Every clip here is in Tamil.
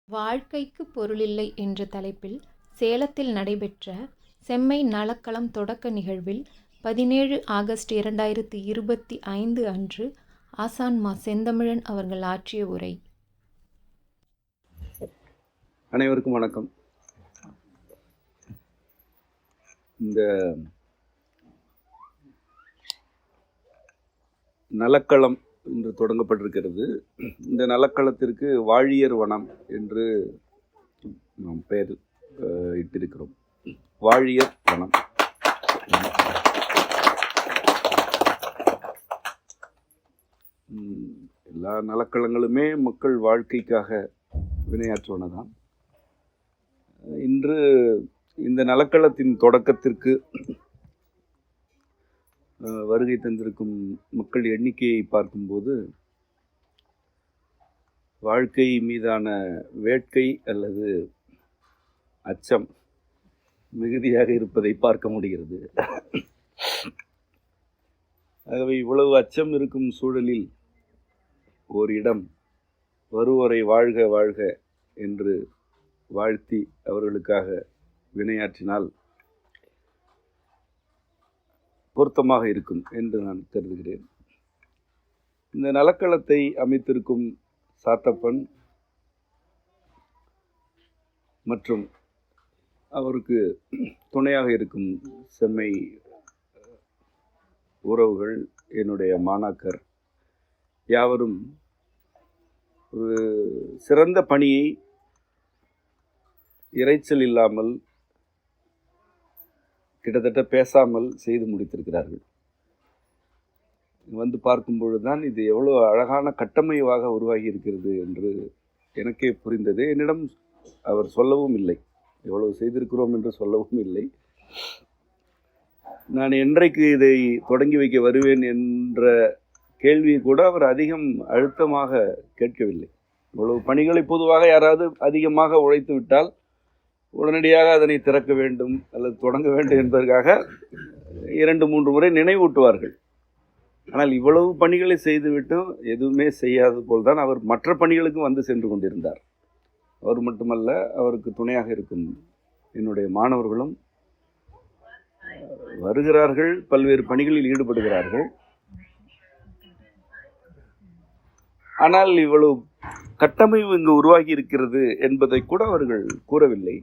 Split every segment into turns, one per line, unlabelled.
வாழ்க்கைக்கு பொருளில்லை என்ற தலைப்பில் சேலத்தில் நடைபெற்ற செம்மை நலக்களம் தொடக்க நிகழ்வில் 17 ஆகஸ்ட் 2025 அன்று ஆசான் மா. செந்தமிழன் அவர்கள் ஆற்றிய உரை.
அனைவருக்கும் வணக்கம். இந்த நலக்களம் என்று தொடங்கப்பட்டிருக்கிறது. இந்த நலக்களத்திற்கு வாழியர் வனம் என்று நாம் பெயர் இட்டிருக்கிறோம். வாழியர் வனம். எல்லா நலக்களங்களுமே மக்கள் வாழ்க்கைக்காக வினையாற்றுவனதான். இன்று இந்த நலக்களத்தின் தொடக்கத்திற்கு வருகை தந்திருக்கும் மக்கள் எண்ணிக்கையை பார்க்கும்போது வாழ்க்கை மீதான வேட்கை அல்லது அச்சம் மிகுதியாக இருப்பதை பார்க்க முடிகிறது. ஆகவே இவ்வளவு அச்சம் இருக்கும் சூழலில் ஓரிடம் வருவோரை வாழ்க வாழ்க என்று வாழ்த்தி அவர்களுக்காக வினையாற்றினால் பொருத்தமாக இருக்கும் என்று நான் கருதுகிறேன். இந்த நலக்களத்தை அமைத்திருக்கும் சாத்தப்பன் மற்றும் அவருக்கு துணையாக இருக்கும் செம்மை உறவுகள், என்னுடைய மாணாக்கர் யாவரும் ஒரு சிறந்த பணியை இரைச்சல் இல்லாமல் கிட்டத்தட்ட பேசாமல் செய்து முடித்திருக்கிறார்கள். வந்து பார்க்கும் பொழுதுதான் இது எவ்வளோ அழகான கட்டமைவாக உருவாகி இருக்கிறது என்று எனக்கே புரிந்தது. என்னிடம் அவர் சொல்லவும் இல்லை, எவ்வளவு செய்திருக்கிறோம் என்று சொல்லவும் இல்லை. நான் என்றைக்கு இதை தொடங்கி வைக்க வருவேன் என்ற கேள்வியை கூட அவர் அதிகம் அழுத்தமாக கேட்கவில்லை. இவ்வளவு பணிகளை பொதுவாக யாராவது அதிகமாக உழைத்து விட்டால் உடனடியாக அதனை திறக்க வேண்டும் அல்லது தொடங்க வேண்டும் என்பதற்காக 2-3 முறை நினைவூட்டுவார்கள். ஆனால் இவ்வளவு பணிகளை செய்துவிட்டும் எதுவுமே செய்யாத போல்தான் அவர் மற்ற பணிகளுக்கும் வந்து சென்று கொண்டிருந்தார். அவர் மட்டுமல்ல, அவருக்கு துணையாக இருக்கும் என்னுடைய மாணவர்களும் வருகிறார்கள், பல்வேறு பணிகளில் ஈடுபடுகிறார்கள். ஆனால் இவ்வளவு கட்டமைப்பு இங்கு உருவாகி இருக்கிறது என்பதை கூட அவர்கள் கூறவில்லை.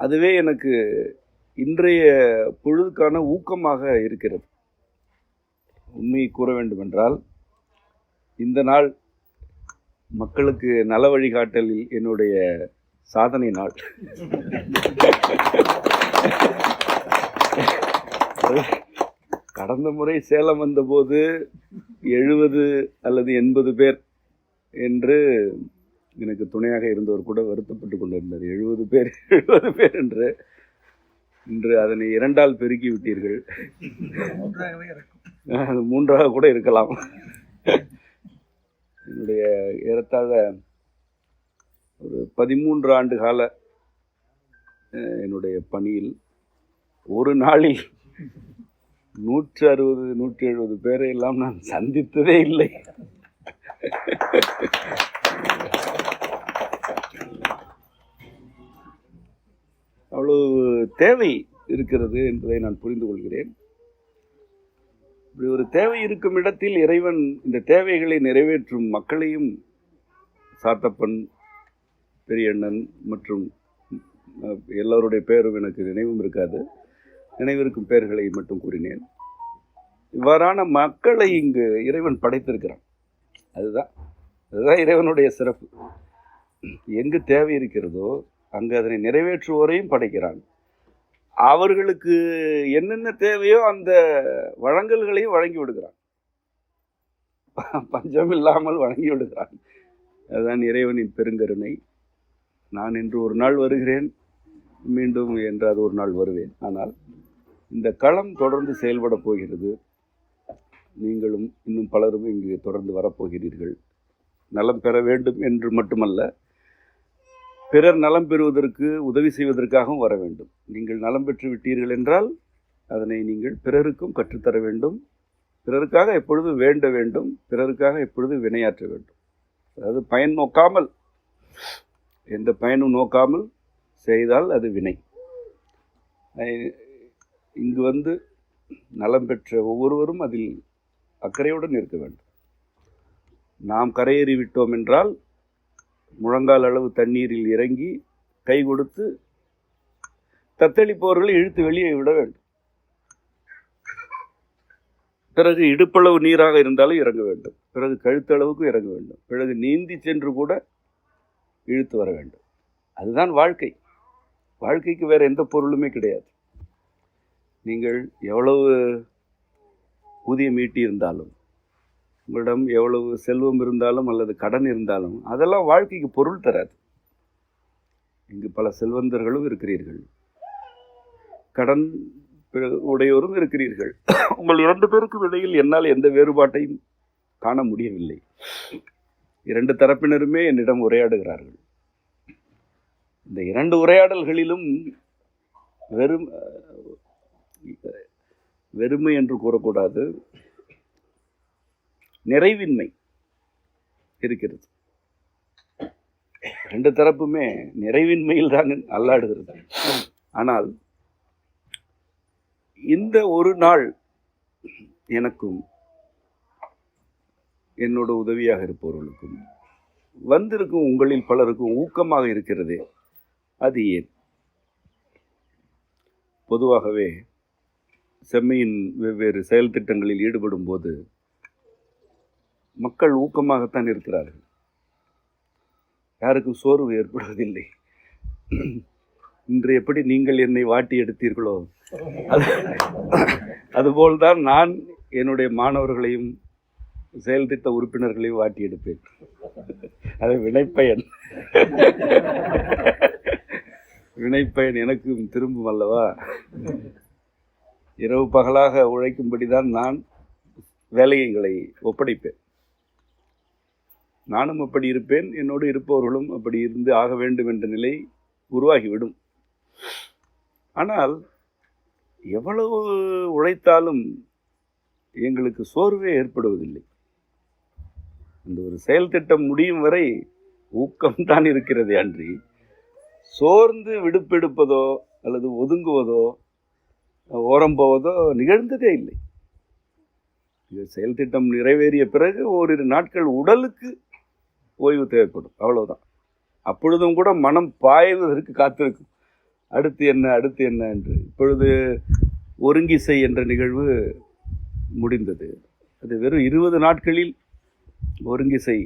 அதுவே எனக்கு இன்றைய பொழுதுக்கான ஊக்கமாக இருக்கிறது. உண்மையை கூற வேண்டுமென்றால், இந்த நாள் மக்களுக்கு நல வழிகாட்டலில் என்னுடைய சாதனை நாள். கடந்த முறை சேலம் வந்தபோது 70 அல்லது 80 பேர் என்று எனக்கு துணையாக இருந்தவர் கூட வருத்தப்பட்டு கொண்டிருந்தார். 70 பேர் என்று. இன்று அதனை 2ஆல் பெருக்கி விட்டீர்கள். 3ஆக கூட இருக்கலாம். என்னுடைய ஏறத்தாழ ஒரு 13 ஆண்டு கால என்னுடைய பணியில் ஒரு நாளில் 160-170 பேரை எல்லாம் நான் சந்தித்ததே இல்லை. அவ்வளவு தேவை இருக்கிறது என்பதை நான் புரிந்து கொள்கிறேன். இப்படி ஒரு தேவை இருக்கும் இடத்தில் இறைவன் இந்த தேவைகளை நிறைவேற்றும் மக்களையும், சாத்தப்பன், பெரியண்ணன் மற்றும் எல்லோருடைய பெயரும் எனக்கு நினைவும் இருக்காது, நினைவிருக்கும் பெயர்களை மட்டும் கூறினேன். இவ்வாறான மக்களை இங்கு இறைவன் படைத்திருக்கிறான். அதுதான் இறைவனுடைய சிறப்பு. எங்கு தேவை இருக்கிறதோ அங்கு அதனை நிறைவேற்றுவோரையும் படைக்கிறான். அவர்களுக்கு என்னென்ன தேவையோ அந்த வழங்கல்களையும் வழங்கி விடுகிறான். பஞ்சம் இல்லாமல் வழங்கி விடுகிறான். அதுதான் இறைவனின் பெருங்கருணை. நான் இன்று ஒரு நாள் வருகிறேன், மீண்டும் என்றாவது ஒரு நாள் வருவேன். ஆனால் இந்த களம் தொடர்ந்து செயல்பட போகிறது. நீங்களும் இன்னும் பலரும் இங்கு தொடர்ந்து வரப்போகிறீர்கள். நலம் பெற வேண்டும் என்று மட்டுமல்ல, பிறர் நலம் பெறுவதற்கு உதவி செய்வதற்காகவும் வர வேண்டும். நீங்கள் நலம் பெற்று விட்டீர்கள் என்றால் அதனை நீங்கள் பிறருக்கும் கற்றுத்தர வேண்டும். பிறருக்காக எப்பொழுது வேண்ட வேண்டும், பிறருக்காக எப்பொழுது வினையாற்ற வேண்டும். அதாவது பயன் நோக்காமல், எந்த பயனும் நோக்காமல் செய்தால் அது வினை. இங்கு வந்து நலம் பெற்ற ஒவ்வொருவரும் அதில் அக்கறையுடன் இருக்க வேண்டும். நாம் கரையேறி விட்டோம் என்றால் முழங்கால் அளவு தண்ணீரில் இறங்கி கை கொடுத்து தத்தளிப்பவர்களை இழுத்து வெளியே விட வேண்டும். பிறகு இடுப்பளவு நீராக இருந்தாலும் இறங்க வேண்டும், பிறகு கழுத்தளவுக்கு இறங்க வேண்டும், பிறகு நீந்தி சென்று கூட இழுத்து வர வேண்டும். அதுதான் வாழ்க்கை. வாழ்க்கைக்கு வேற எந்த பொருளுமே கிடையாது. நீங்கள் எவ்வளவு ஊதியம் ஈட்டி இருந்தாலும், உங்களிடம் எவ்வளவு செல்வம் இருந்தாலும் அல்லது கடன் இருந்தாலும் அதெல்லாம் வாழ்க்கைக்கு பொருள் தராது. இங்கு பல செல்வந்தர்களும் இருக்கிறீர்கள், கடன் உடையோரும் இருக்கிறீர்கள். உங்கள் 2 பேருக்கும் இடையில் என்னால் எந்த வேறுபாட்டையும் காண முடியவில்லை. 2 தரப்பினருமே என்னிடம் உரையாடுகிறார்கள். இந்த 2 உரையாடல்களிலும் வெறுமை என்று கூறக்கூடாது, நிறைவின்மை இருக்கிறது. 2 தரப்புமே நிறைவின்மையில் தான் அல்லாடுகிறது. ஆனால் இந்த ஒரு நாள் எனக்கும் என்னோட உதவியாக இருப்பவர்களுக்கும் வந்திருக்கும் உங்களில் பலருக்கும் ஊக்கமாக இருக்கிறதே, அது ஏன்? பொதுவாகவே செம்மையின் வெவ்வேறு செயல் திட்டங்களில் ஈடுபடும் போது மக்கள் ஊக்கமாகத்தான் இருக்கிறார்கள். யாருக்கும் சோர்வு ஏற்படுவதில்லை. இன்று எப்படி நீங்கள் என்னை வாட்டி எடுத்தீர்களோ அதுபோல்தான் நான் என்னுடைய மாணவர்களையும் செயல் திட்ட உறுப்பினர்களையும் வாட்டி எடுப்பேன். அது வினைப்பயன். வினைப்பயன் எனக்கும் திரும்பும் அல்லவா? இரவு பகலாக உழைக்கும்படிதான் நான் வேலைகளை ஒப்படைப்பேன். நானும் அப்படி இருப்பேன், என்னோடு இருப்பவர்களும் அப்படி இருந்து ஆக வேண்டும் என்ற நிலை உருவாகிவிடும். ஆனால் எவ்வளவு உழைத்தாலும் எங்களுக்கு சோர்வே ஏற்படுவதில்லை. அந்த ஒரு செயல் திட்டம் முடியும் வரை ஊக்கம்தான் இருக்கிறதே அன்றி சோர்ந்து விடுப்பெடுப்பதோ அல்லது ஒதுங்குவதோ ஓரம் போவதோ நிகழ்ந்ததே இல்லை. செயல் திட்டம் நிறைவேறிய பிறகு ஓரிரு நாட்கள் உடலுக்கு ஓய்வு தேவைப்படும், அவ்வளவுதான். அப்பொழுதும் கூட மனம் பாய்வதற்கு காத்திருக்கும், அடுத்து என்ன அடுத்து என்ன என்று. இப்பொழுது ஒருங்கிசை என்ற நிகழ்வு முடிந்தது. அது வெறும் 20 நாட்களில் ஒருங்கிசை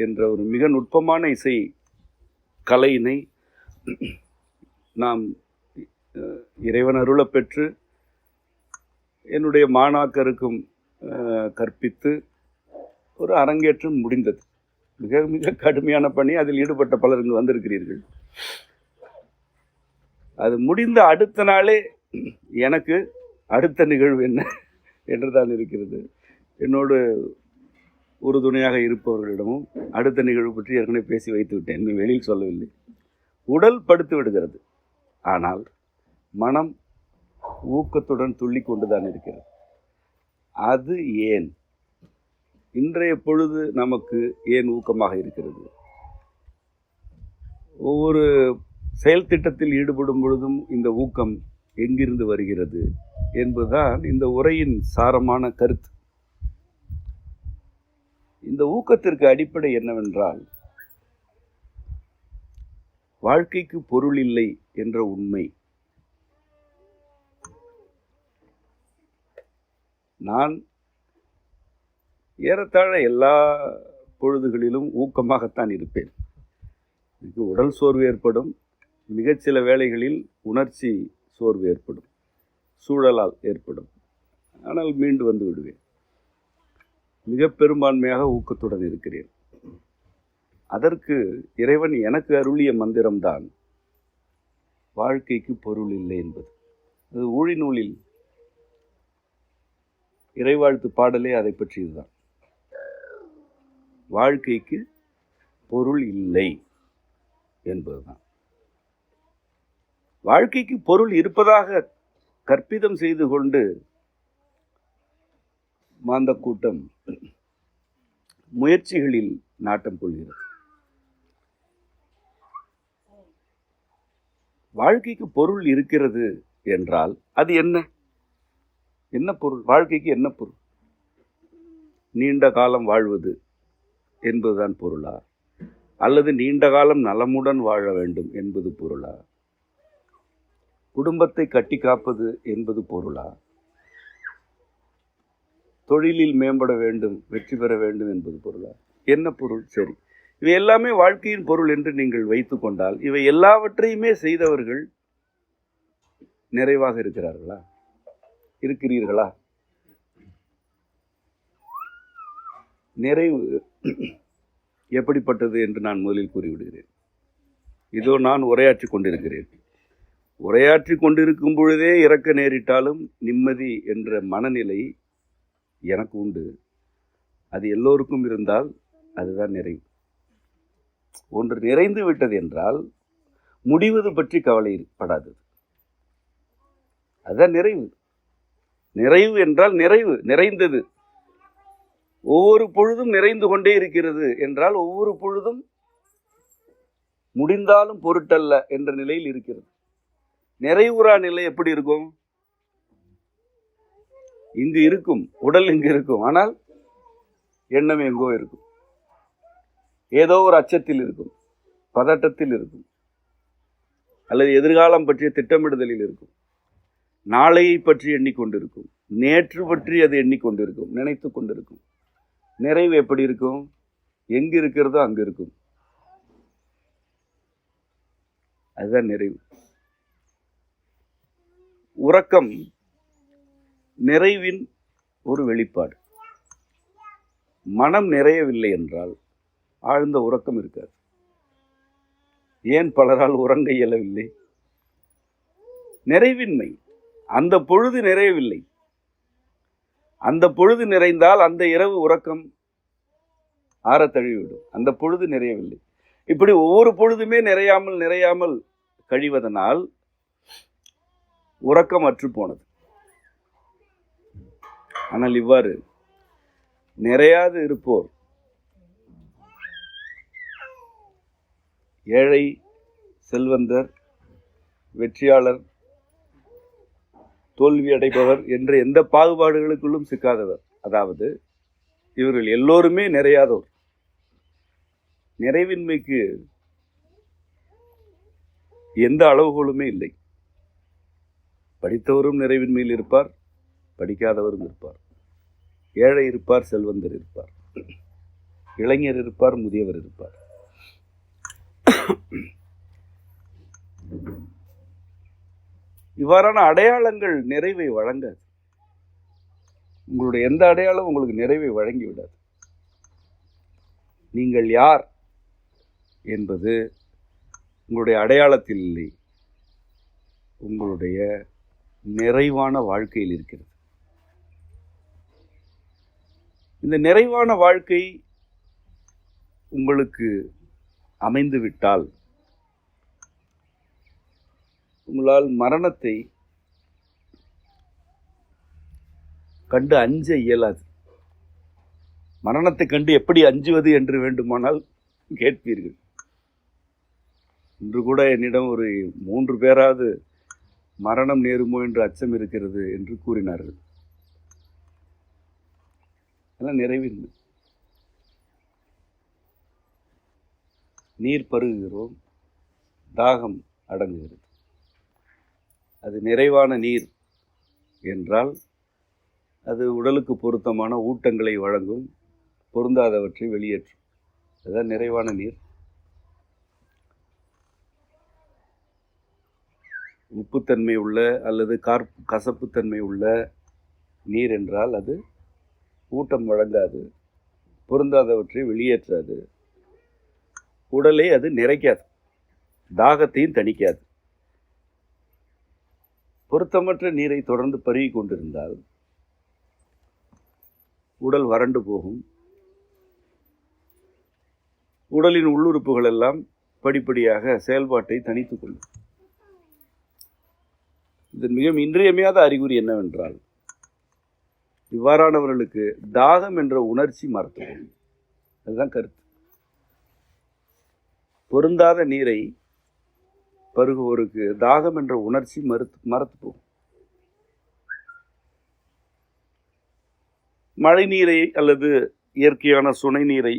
என்ற ஒரு மிக நுட்பமான இசை கலையினை நாம் இறைவன் அருளப் பெற்று என்னுடைய மாணாக்கருக்கும் கற்பித்து ஒரு அரங்கேற்றம் முடிந்தது. மிக மிக கடுமையான பணி, அதில் ஈடுபட்ட பலர் இங்கு வந்திருக்கிறீர்கள். அது முடிந்த அடுத்த நாளே எனக்கு அடுத்த நிகழ்வு என்ன என்றுதான் இருக்கிறது. என்னோடு உறுதுணையாக இருப்பவர்களிடமும் அடுத்த நிகழ்வு பற்றி ஏற்கனவே பேசி வைத்து விட்டேன், இன்னும் வெளியில் சொல்லவில்லை. உடல் படுத்து விடுகிறது, ஆனால் மனம் ஊக்கத்துடன் துள்ளி கொண்டுதான் இருக்கிறது. அது ஏன்? இன்றைய பொழுது நமக்கு ஏன் ஊக்கமாக இருக்கிறது? ஒவ்வொரு செயல் திட்டத்தில் ஈடுபடும் பொழுதும் இந்த ஊக்கம் எங்கிருந்து வருகிறது என்பதுதான் இந்த உரையின் சாரமான கருத்து. இந்த ஊக்கத்திற்கு அடிப்படை என்னவென்றால், வாழ்க்கைக்கு பொருள் இல்லை என்ற உண்மை. நான் ஏறத்தாழ எல்லா பொழுதுகளிலும் ஊக்கமாகத்தான் இருப்பேன். எனக்கு உடல் சோர்வு ஏற்படும், மிகச்சில வேளைகளில் உணர்ச்சி சோர்வு ஏற்படும், சூழலால் ஏற்படும், ஆனால் மீண்டு வந்து விடுவேன். மிக பெரும்பான்மையாக ஊக்கத்துடன் இருக்கிறேன். அதற்கு இறைவன் எனக்கு அருளிய மந்திரம்தான் வாழ்க்கைக்கு பொருள் இல்லை என்பது. அது ஊழி நூலில் இறைவாழ்த்து பாடலே அதை பற்றியதுதான். வாழ்க்கைக்கு பொருள் இல்லை என்பதுதான். வாழ்க்கைக்கு பொருள் இருப்பதாக கற்பிதம் செய்து கொண்டு மாந்த கூட்டம் முயற்சிகளில் நாட்டம் கொள்கிறது. வாழ்க்கைக்கு பொருள் இருக்கிறது என்றால் அது என்ன? என்ன பொருள்? வாழ்க்கைக்கு என்ன பொருள்? நீண்ட காலம் வாழ்வது என்பதுதான் பொருளா? அல்லது நீண்ட காலம் நலமுடன் வாழ வேண்டும் என்பது பொருளா? குடும்பத்தை கட்டி காப்பது என்பது பொருளா? தொழிலில் மேம்பட வேண்டும், வெற்றி பெற வேண்டும் என்பது பொருளா? என்ன பொருள்? சரி, இவை எல்லாமே வாழ்க்கையின் பொருள் என்று நீங்கள் வைத்துக் கொண்டால் இவை எல்லாவற்றையுமே செய்தவர்கள் நிறைவாக இருக்கிறார்களா? இருக்கிறீர்களா? நிறைவு எப்படிப்பட்டது என்று நான் முதலில் கூறிவிடுகிறேன். இதோ நான் உரையாற்றி கொண்டிருக்கிறேன். உரையாற்றி கொண்டிருக்கும் பொழுதே இறக்க நேரிட்டாலும் நிம்மதி என்ற மனநிலை எனக்கு உண்டு. அது எல்லோருக்கும் இருந்தால் அதுதான் நிறைவு. ஒன்று நிறைந்து விட்டது என்றால் முடிவது பற்றி கவலைப்படாதது. அதுதான் நிறைவு. நிறைவு என்றால் நிறைவு, நிறைந்தது. ஒவ்வொரு பொழுதும் நிறைந்து கொண்டே இருக்கிறது என்றால் ஒவ்வொரு பொழுதும் முடிந்தாலும் பொருட்டல்ல என்ற நிலையில் இருக்கிறது. நிறைவுறா நிலை எப்படி இருக்கும்? இங்கு இருக்கும், உடல் இங்கு இருக்கும், ஆனால் எண்ணம் எங்கோ இருக்கும். ஏதோ ஒரு அச்சத்தில் இருக்கும், பதட்டத்தில் இருக்கும், அல்லது எதிர்காலம் பற்றிய திட்டமிடுதலில் இருக்கும், நாளையை பற்றி எண்ணிக்கொண்டிருக்கும், நேற்று பற்றி அது எண்ணிக்கொண்டிருக்கும், நினைத்து கொண்டிருக்கும். நிறைவு எப்படி இருக்கும்? எங்கு இருக்கிறதோ அங்கு இருக்கும். அதுதான் நிறைவு. உறக்கம் நிறைவின் ஒரு வெளிப்பாடு. மனம் நிறையவில்லை என்றால் ஆழ்ந்த உறக்கம் இருக்காது. ஏன் பலரால் உறங்க இயலவில்லை? நிறைவின்மை. அந்த பொழுது நிறையவில்லை. அந்த பொழுது நிறைந்தால் அந்த இரவு உறக்கம் ஆற தழுவிவிடும். அந்த பொழுது நிறையவில்லை. இப்படி ஒவ்வொரு பொழுதுமே நிறையாமல் கழிவதனால் உறக்கம் அற்று போனது. ஆனால் இவ்வாறு நிறையாது இருப்போர், ஏழை, செல்வந்தர், வெற்றியாளர், தோல்வி அடைபவர் என்ற எந்த பாகுபாடுகளுக்குள்ளும் சிக்காதவர். அதாவது இவர்கள் எல்லோருமே நிறையாதவர். நிறைவின்மைக்கு எந்த அளவுகளுமே இல்லை. படித்தவரும் நிறைவின்மையில் இருப்பார், படிக்காதவரும் இருப்பார். ஏழை இருப்பார், செல்வந்தர் இருப்பார், இளைஞர் இருப்பார், முதியவர் இருப்பார். இவ்வாறான அடையாளங்கள் நிறைவை வழங்காது. உங்களுடைய எந்த அடையாளம் உங்களுக்கு நிறைவை வழங்கிவிடாது. நீங்கள் யார் என்பது உங்களுடைய அடையாளத்தில் இல்லை, உங்களுடைய நிறைவான வாழ்க்கையில் இருக்கிறது. இந்த நிறைவான வாழ்க்கை உங்களுக்கு அமைந்துவிட்டால் உங்களால் மரணத்தை கண்டு அஞ்ச இயலாது. மரணத்தை கண்டு எப்படி அஞ்சுவது என்று வேண்டுமானால் கேட்பீர்கள். இன்று கூட என்னிடம் ஒரு 3 பேராவது மரணம் நேருமோ என்று அச்சம் இருக்கிறது என்று கூறினார்கள். அதெல்லாம் நிறைவில்லை. நீர் பருகுகிறோம், தாகம் அடங்குகிறது. அது நிறைவான நீர் என்றால் அது உடலுக்கு பொருத்தமான ஊட்டங்களை வழங்கும், பொருந்தாதவற்றை வெளியேற்றும். அதுதான் நிறைவான நீர். உப்புத்தன்மை உள்ள அல்லது கசப்புத்தன்மை உள்ள நீர் என்றால் அது ஊட்டம் வழங்காது, பொருந்தாதவற்றை வெளியேற்றாது, உடலை அது நிறைக்காது, தாகத்தையும் தணிக்காது. பொருத்தமற்ற நீரை தொடர்ந்து பருகி கொண்டிருந்தால் உடல் வறண்டு போகும். உடலின் உள்ளுறுப்புகள் எல்லாம் படிப்படியாக செயல்பாட்டை தணித்துக் கொள்ளும். இதன் மிக இன்றியமையாத அறிகுறி என்னவென்றால், இவ்வாறானவர்களுக்கு தாகம் என்ற உணர்ச்சி மறந்து போகும். அதுதான் கருத்து. பொருந்தாத நீரை பருகுவோருக்கு தாகம் என்ற உணர்ச்சி மறத்து போகும். மழை நீரை அல்லது இயற்கையான சுனை நீரை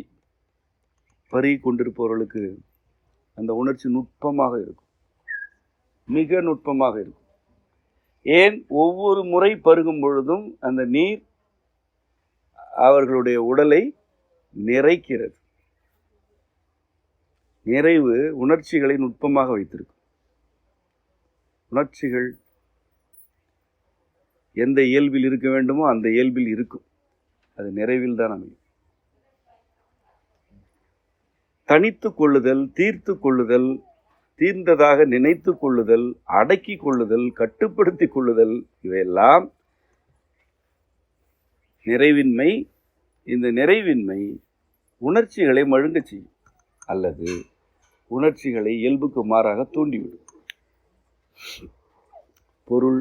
பருகி கொண்டிருப்பவர்களுக்கு அந்த உணர்ச்சி நுட்பமாக இருக்கும், மிக நுட்பமாக இருக்கும். ஏன் ஒவ்வொரு முறை பருகும் பொழுதும் அந்த நீர் அவர்களுடைய உடலை நிறைக்கிறது. நிறைவு உணர்ச்சிகளை நுட்பமாக வைத்திருக்கும். உணர்ச்சிகள் எந்த இயல்பில் இருக்க வேண்டுமோ அந்த இயல்பில் இருக்கும். அது நிறைவில் தான் அமையும். தனித்து கொள்ளுதல், தீர்த்து கொள்ளுதல், தீர்ந்ததாக நினைத்து கொள்ளுதல், அடக்கி கொள்ளுதல், கட்டுப்படுத்தி கொள்ளுதல், இவையெல்லாம் நிறைவின்மை. இந்த நிறைவின்மை உணர்ச்சிகளை மழுங்க செய்யும் அல்லது உணர்ச்சிகளை இயல்புக்கு மாறாக தூண்டிவிடும். பொருள்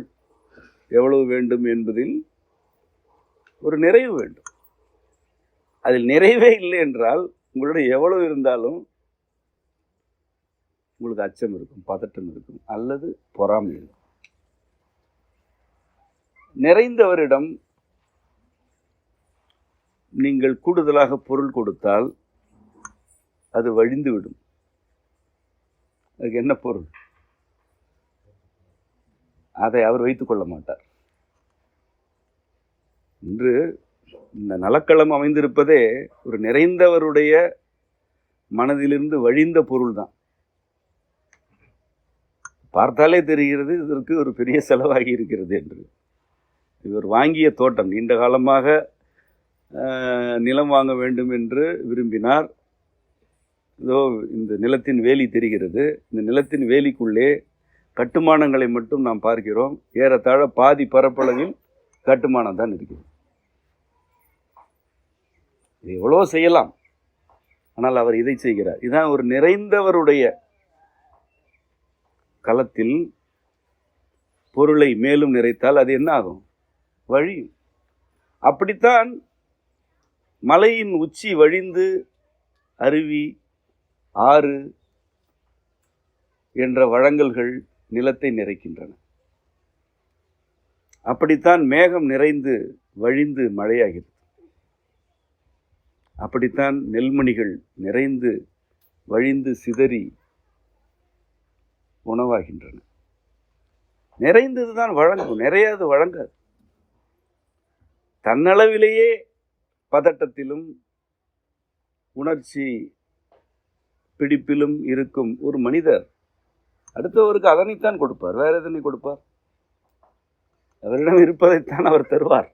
எவ்வளவு வேண்டும் என்பதில் ஒரு நிறைவு வேண்டும். அதில் நிறைவே இல்லை என்றால் உங்களுடைய எவ்வளவு இருந்தாலும் உங்களுக்கு அச்சம் இருக்கும், பதட்டம் இருக்கும், அல்லது பொறாமை இருக்கும். நிறைந்தவரிடம் நீங்கள் கூடுதலாக பொருள் கொடுத்தால் அது வழிந்துவிடும். அதுக்கு என்ன பொருள்? அதை அவர் வைத்துக் கொள்ள மாட்டார். இன்று இந்த நலக்களம் அமைந்திருப்பதே ஒரு நிறைந்தவருடைய மனதிலிருந்து வழிந்த பொருள் தான். பார்த்தாலே தெரிகிறது இதற்கு ஒரு பெரிய செலவாகி இருக்கிறது என்று. இவர் வாங்கிய தோட்டம், நீண்ட காலமாக நிலம் வாங்க வேண்டும் என்று விரும்பினார். இதோ இந்த நிலத்தின் வேலி தெரிகிறது. இந்த நிலத்தின் வேலிக்குள்ளே கட்டுமானங்களை மட்டும் நாம் பார்க்கிறோம். ஏறத்தாழ பாதி பரப்பளவில் கட்டுமானம் தான் இருக்கிறது. இது எவ்வளோ செய்யலாம், ஆனால் அவர் இதை செய்கிறார். இதுதான் ஒரு நிறைந்தவருடைய களத்தில் பொருளை மேலும் நிறைத்தால் அது என்ன ஆகும்? வழி. அப்படித்தான் மலையின் உச்சி வழிந்து அருவி, ஆறு என்ற வழங்கல்கள் நிலத்தை நிறைக்கின்றன. அப்படித்தான் மேகம் நிறைந்து வழிந்து மழையாகிறது. அப்படித்தான் நெல்மணிகள் நிறைந்து வழிந்து சிதறி உணவாகின்றன. நிறைந்ததுதான் வழங்கும், நிறையாது வழங்காது. தன்னளவிலேயே பதட்டத்திலும் உணர்ச்சி பிடிப்பிலும் இருக்கும் ஒரு மனிதர் அடுத்தவருக்கு அதனைத்தான் கொடுப்பார். வேற எதனை கொடுப்பார்? அவரிடம் இருப்பதைத்தான் அவர் தருவார்.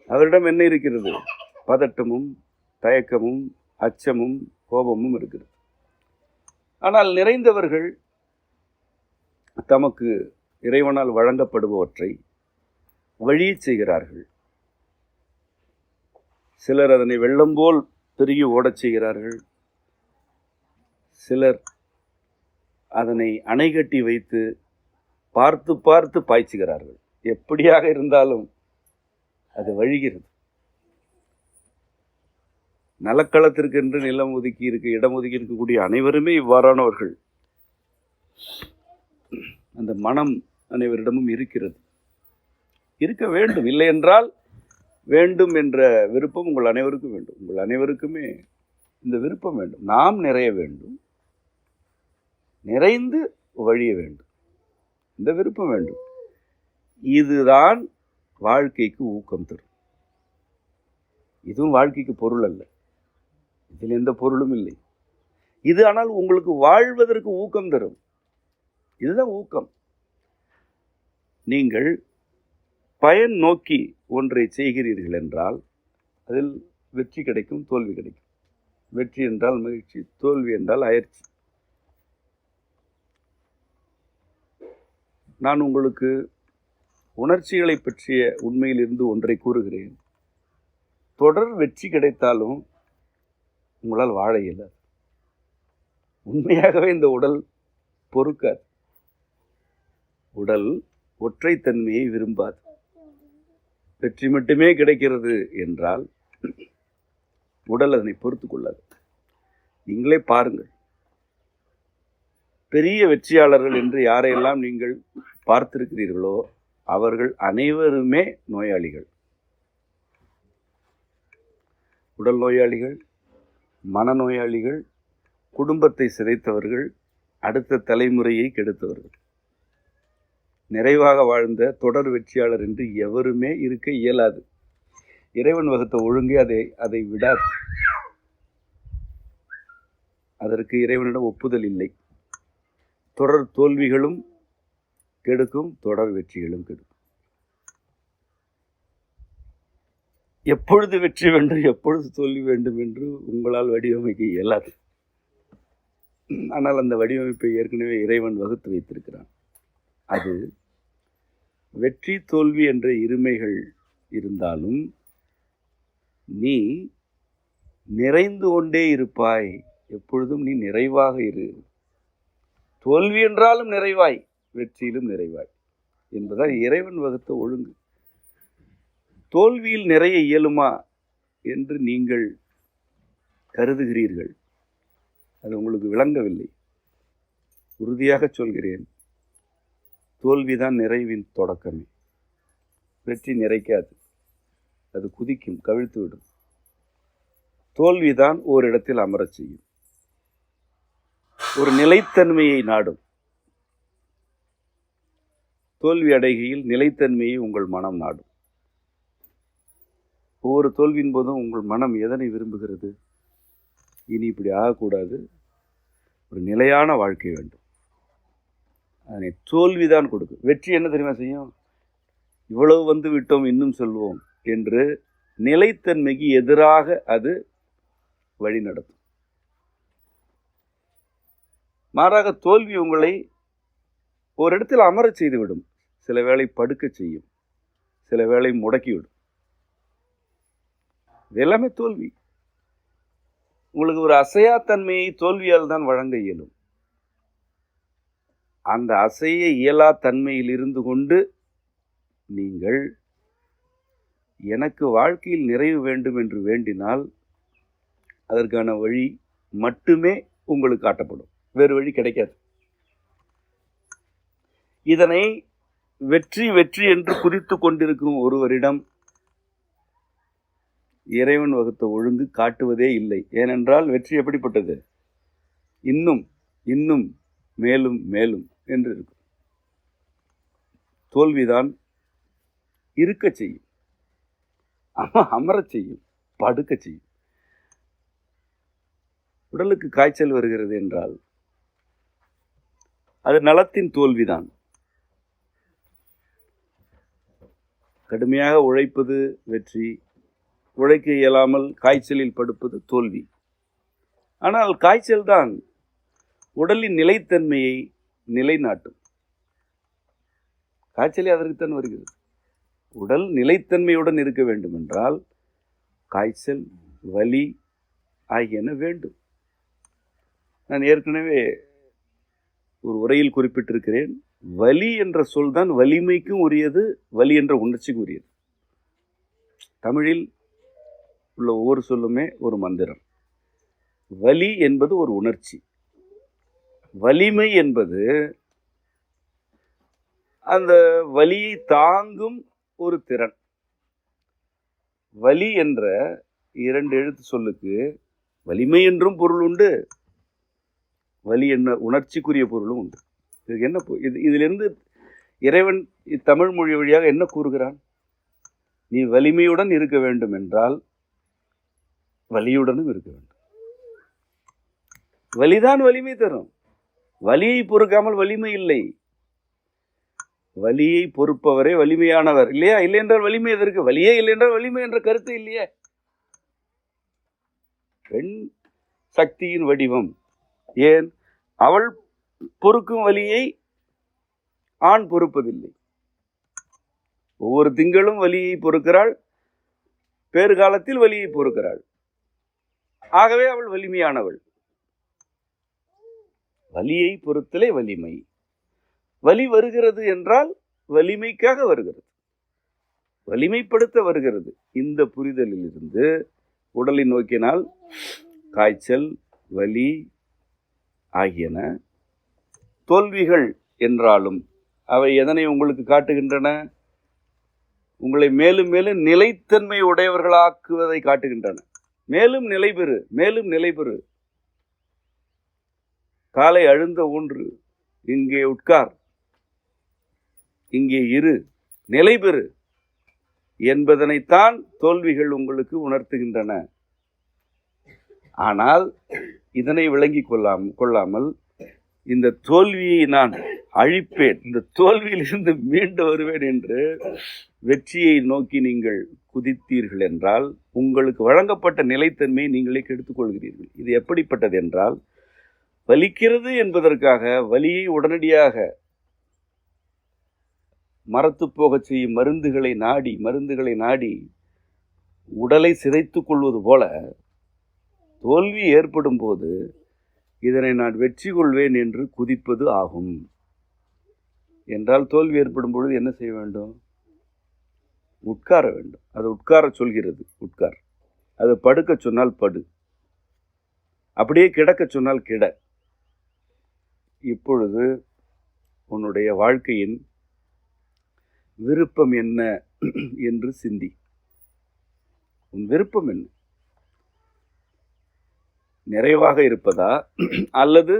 அவரிடம் என்ன இருக்கிறது? பதட்டமும் தயக்கமும் அச்சமும் கோபமும் இருக்கிறது. ஆனால் நிறைந்தவர்கள் தமக்கு இறைவனால் வழங்கப்படுபவற்றை வழி செய்கிறார்கள். சிலர் அதனை வெள்ளம் போல் பெருகி ஓடச் செய்கிறார்கள். சிலர் அதனை அணை கட்டி வைத்து பார்த்து பார்த்து பாய்ச்சுகிறார்கள். எப்படியாக இருந்தாலும் அது வழிகிறது. நலக்களத்திற்கென்று நிலம் ஒதுக்கி இடம் ஒதுக்கி இருக்கக்கூடிய அனைவருமே இவ்வாறானவர்கள். அந்த மனம் அனைவரிடமும் இருக்கிறது, இருக்க வேண்டும். இல்லை என்றால் வேண்டும் என்ற விருப்பம் உங்கள் அனைவருக்கும் வேண்டும். உங்கள் அனைவருக்குமே இந்த விருப்பம் வேண்டும். நாம் நிறைய வேண்டும், நிறைந்து வழிய வேண்டும், இந்த விருப்பம் வேண்டும். இதுதான் வாழ்க்கைக்கு ஊக்கம் தரும். இதுவும் வாழ்க்கைக்கு பொருள் அல்ல, இதில் எந்த பொருளும் இல்லை. இது ஆனால் உங்களுக்கு வாழ்வதற்கு ஊக்கம் தரும். இதுதான் ஊக்கம். நீங்கள் பயன் நோக்கி ஒன்றை செய்கிறீர்கள் என்றால் அதில் வெற்றி கிடைக்கும், தோல்வி கிடைக்கும். வெற்றி என்றால் மகிழ்ச்சி, தோல்வி என்றால் அயற்சி. நான் உங்களுக்கு உணர்ச்சிகளை பற்றிய உண்மையிலிருந்து ஒன்றை கூறுகிறேன். தொடர் வெற்றி கிடைத்தாலும் உங்களால் வாழ இயலாது. உண்மையாகவே இந்த உடல் பொறுக்காது. உடல் ஒற்றைத்தன்மையை விரும்பாது. வெற்றி மட்டுமே கிடைக்கிறது என்றால் உடல் அதனை பொறுத்து கொள்ளாது. நீங்களே பாருங்கள், பெரிய வெற்றியாளர்கள் என்று யாரையெல்லாம் நீங்கள் பார்த்திருக்கிறீர்களோ அவர்கள் அனைவருமே நோயாளிகள். உடல் நோயாளிகள், மனநோயாளிகள், குடும்பத்தை சிதைத்தவர்கள், அடுத்த தலைமுறையை கெடுத்தவர்கள். நிறைவாக வாழ்ந்த தொடர் வெற்றியாளர் என்று எவருமே இருக்க இயலாது. இறைவன் வகுத்த ஒழுங்கே அதை விடாது. அதற்கு இறைவனிடம் ஒப்புதல் இல்லை. தொடர் தோல்விகளும் கெடுக்கும், தொடர் வெற்றிகளும் கெடுக்கும். எப்பொழுது வெற்றி வேண்டும், எப்பொழுது தோல்வி வேண்டும் என்று உங்களால் வடிவமைக்க இயலாது. ஆனால் அந்த வடிவமைப்பை ஏற்கனவே இறைவன் வகுத்து வைத்திருக்கிறான். அது வெற்றி தோல்வி என்ற இருமைகள் இருந்தாலும் நீ நிறைந்து கொண்டே இருப்பாய். எப்பொழுதும் நீ நிறைவாக இரு. தோல்வி என்றாலும் நிறைவாய், வெற்றியிலும் நிறைவாய் என்பதால் இறைவன் வகுத்த ஒழுங்கு. தோல்வியில் நிறைய இயலுமா என்று நீங்கள் கருதுகிறீர்கள். அது உங்களுக்கு விளங்கவில்லை. உறுதியாக சொல்கிறேன், தோல்விதான் நிறைவின் தொடக்கமே. வெற்றி நிறைக்காது, அது குதிக்கும், கவிழ்த்து விடும். தோல்விதான் ஓரிடத்தில் அமரச் செய்யும், ஒரு நிலைத்தன்மையை நாடும். தோல்வி அடைகையில் நிலைத்தன்மையை உங்கள் மனம் நாடும். ஒவ்வொரு தோல்வியின் போதும் உங்கள் மனம் எதனை விரும்புகிறது? இனி இப்படி ஆகக்கூடாது, ஒரு நிலையான வாழ்க்கை வேண்டும். அதனை தோல்விதான் கொடுக்கும். வெற்றி என்ன தெரியுமா செய்யும்? இவ்வளவு வந்து விட்டோம், இன்னும் செல்வோம் என்று நிலைத்தன்மைக்கு எதிராக அது வழி நடத்தும். மாறாக தோல்வி உங்களை ஒரு இடத்தில் அமரச் செய்துவிடும். சில வேளை படுக்க செய்யும், சில வேளை முடக்கிவிடும். எல்லாமே தோல்வி. உங்களுக்கு ஒரு அசையாத்தன்மையை தோல்வியால் தான் வழங்க இயலும். அந்த அசைய இயலா தன்மையில் இருந்து கொண்டு நீங்கள் எனக்கு வாழ்க்கையில் நிறைவு வேண்டும் என்று வேண்டினால் அதற்கான வழி மட்டுமே உங்களுக்கு காட்டப்படும், வேறு வழி கிடைக்காது. இதனை வெற்றி வெற்றி என்று குதித்து கொண்டிருக்கும் ஒருவரிடம் இறைவன் வகுத்த ஒழுங்கு காட்டுவதே இல்லை. ஏனென்றால் வெற்றி எப்படிப்பட்டது? இன்னும் இன்னும் மேலும் மேலும் என்று இருக்கும். தோல்விதான் இருக்க செய்யும், அமரச் செய்யும், படுக்க செய்யும். உடலுக்கு காய்ச்சல் வருகிறது என்றால் அது நலத்தின் தோல்விதான். கடுமையாக உழைப்பது வெற்றி, உழைக்க இயலாமல் காய்ச்சலில் படுப்பது தோல்வி. ஆனால் காய்ச்சல் தான் உடலின் நிலைத்தன்மையை நிலைநாட்டும். காய்ச்சலே அதற்குத்தான் வருகிறது. உடல் நிலைத்தன்மையுடன் இருக்க வேண்டும் என்றால் காய்ச்சல், வலி ஆகியன வேண்டும். நான் ஏற்கனவே ஒரு உரையில் குறிப்பிட்டிருக்கிறேன், வலி என்ற சொல் தான் வலிமைக்கும் உரியது, வலி என்ற உணர்ச்சிக்கும் உரியது. தமிழில் உள்ள ஒவ்வொரு சொல்லுமே ஒரு மந்திரம். வலி என்பது ஒரு உணர்ச்சி, வலிமை என்பது அந்த வலியை தாங்கும் ஒரு திறன். வலி என்ற 2 எழுத்து சொல்லுக்கு வலிமை என்றும் பொருள் உண்டு, வலி என்ன உணர்ச்சிக்குரிய பொருளும் உண்டு. இதுக்கு என்ன இதிலிருந்து இறைவன் தமிழ் மொழி வழியாக என்ன கூறுகிறான்? நீ வலிமையுடன் இருக்க வேண்டும் என்றால் வலியுடனும் இருக்க வேண்டும். வலிதான் வலிமை தரும். வலியை பொறுக்காமல் வலிமை இல்லை. வலியை பொறுப்பவரே வலிமையானவர், இல்லையா? இல்லை என்றால் வலிமை எதற்கு? வலியே இல்லை என்றால் வலிமை என்ற கருத்து இல்லையே. பெண் சக்தியின் வடிவம். ஏன்? அவள் பொறுக்கும் வலியை ஆண் பொறுப்பதில்லை. ஒவ்வொரு திங்களும் வலியை பொறுக்கிறாள், பேறுகாலத்தில் வலியை பொறுக்கிறாள். ஆகவே அவள் வலிமையானவள். வலியை பொறுத்தலே வலிமை. வலி வருகிறது என்றால் வலிமைக்காக வருகிறது, வலிமைப்படுத்த வருகிறது. இந்த புரிதலில் இருந்து உடலை நோக்கினால் காய்ச்சல், வலி ஆகியன தோல்விகள் என்றாலும் அவை எதனை உங்களுக்கு காட்டுகின்றன? உங்களை மேலும் மேலும் நிலைத்தன்மை உடையவர்களாக்குவதை காட்டுகின்றன. மேலும் நிலை பெறு, மேலும் நிலை பெறு. காலை அழுந்த ஊன்று, இங்கே உட்கார், இங்கே இரு, நிலை பெறு என்பதனைத்தான் தோல்விகள் உங்களுக்கு உணர்த்துகின்றன. ஆனால் இதனை விளங்கி கொள்ளாமல் இந்த தோல்வியை நான் அழிப்பேன், இந்த தோல்வியிலிருந்து மீண்டு வருவேன் என்று வெற்றியை நோக்கி நீங்கள் குதித்தீர்கள் என்றால் உங்களுக்கு வழங்கப்பட்ட நிலைத்தன்மையை நீங்களே கெடுத்துக் கொள்கிறீர்கள். இது எப்படிப்பட்டது என்றால், வலிக்கிறது என்பதற்காக வலியை உடனடியாக மரத்து போகச் செய்யும் மருந்துகளை நாடி உடலை சிதைத்துக் கொள்வது போல தோல்வி ஏற்படும் போது இதனை நான் வெற்றி கொள்வேன் என்று குதிப்பது ஆகும். என்றால் தோல்வி ஏற்படும் பொழுது என்ன செய்ய வேண்டும்? உட்கார வேண்டும். அது உட்கார சொல்கிறது, உட்கார். அது படுக்க சொன்னால் படு, அப்படியே கிடக்க சொன்னால் கிட. இப்பொழுது உன்னுடைய வாழ்க்கையின் விருப்பம் என்ன என்று சிந்தி. உன் விருப்பம் என்ன? நிறைவாக இருப்பதா, அல்லது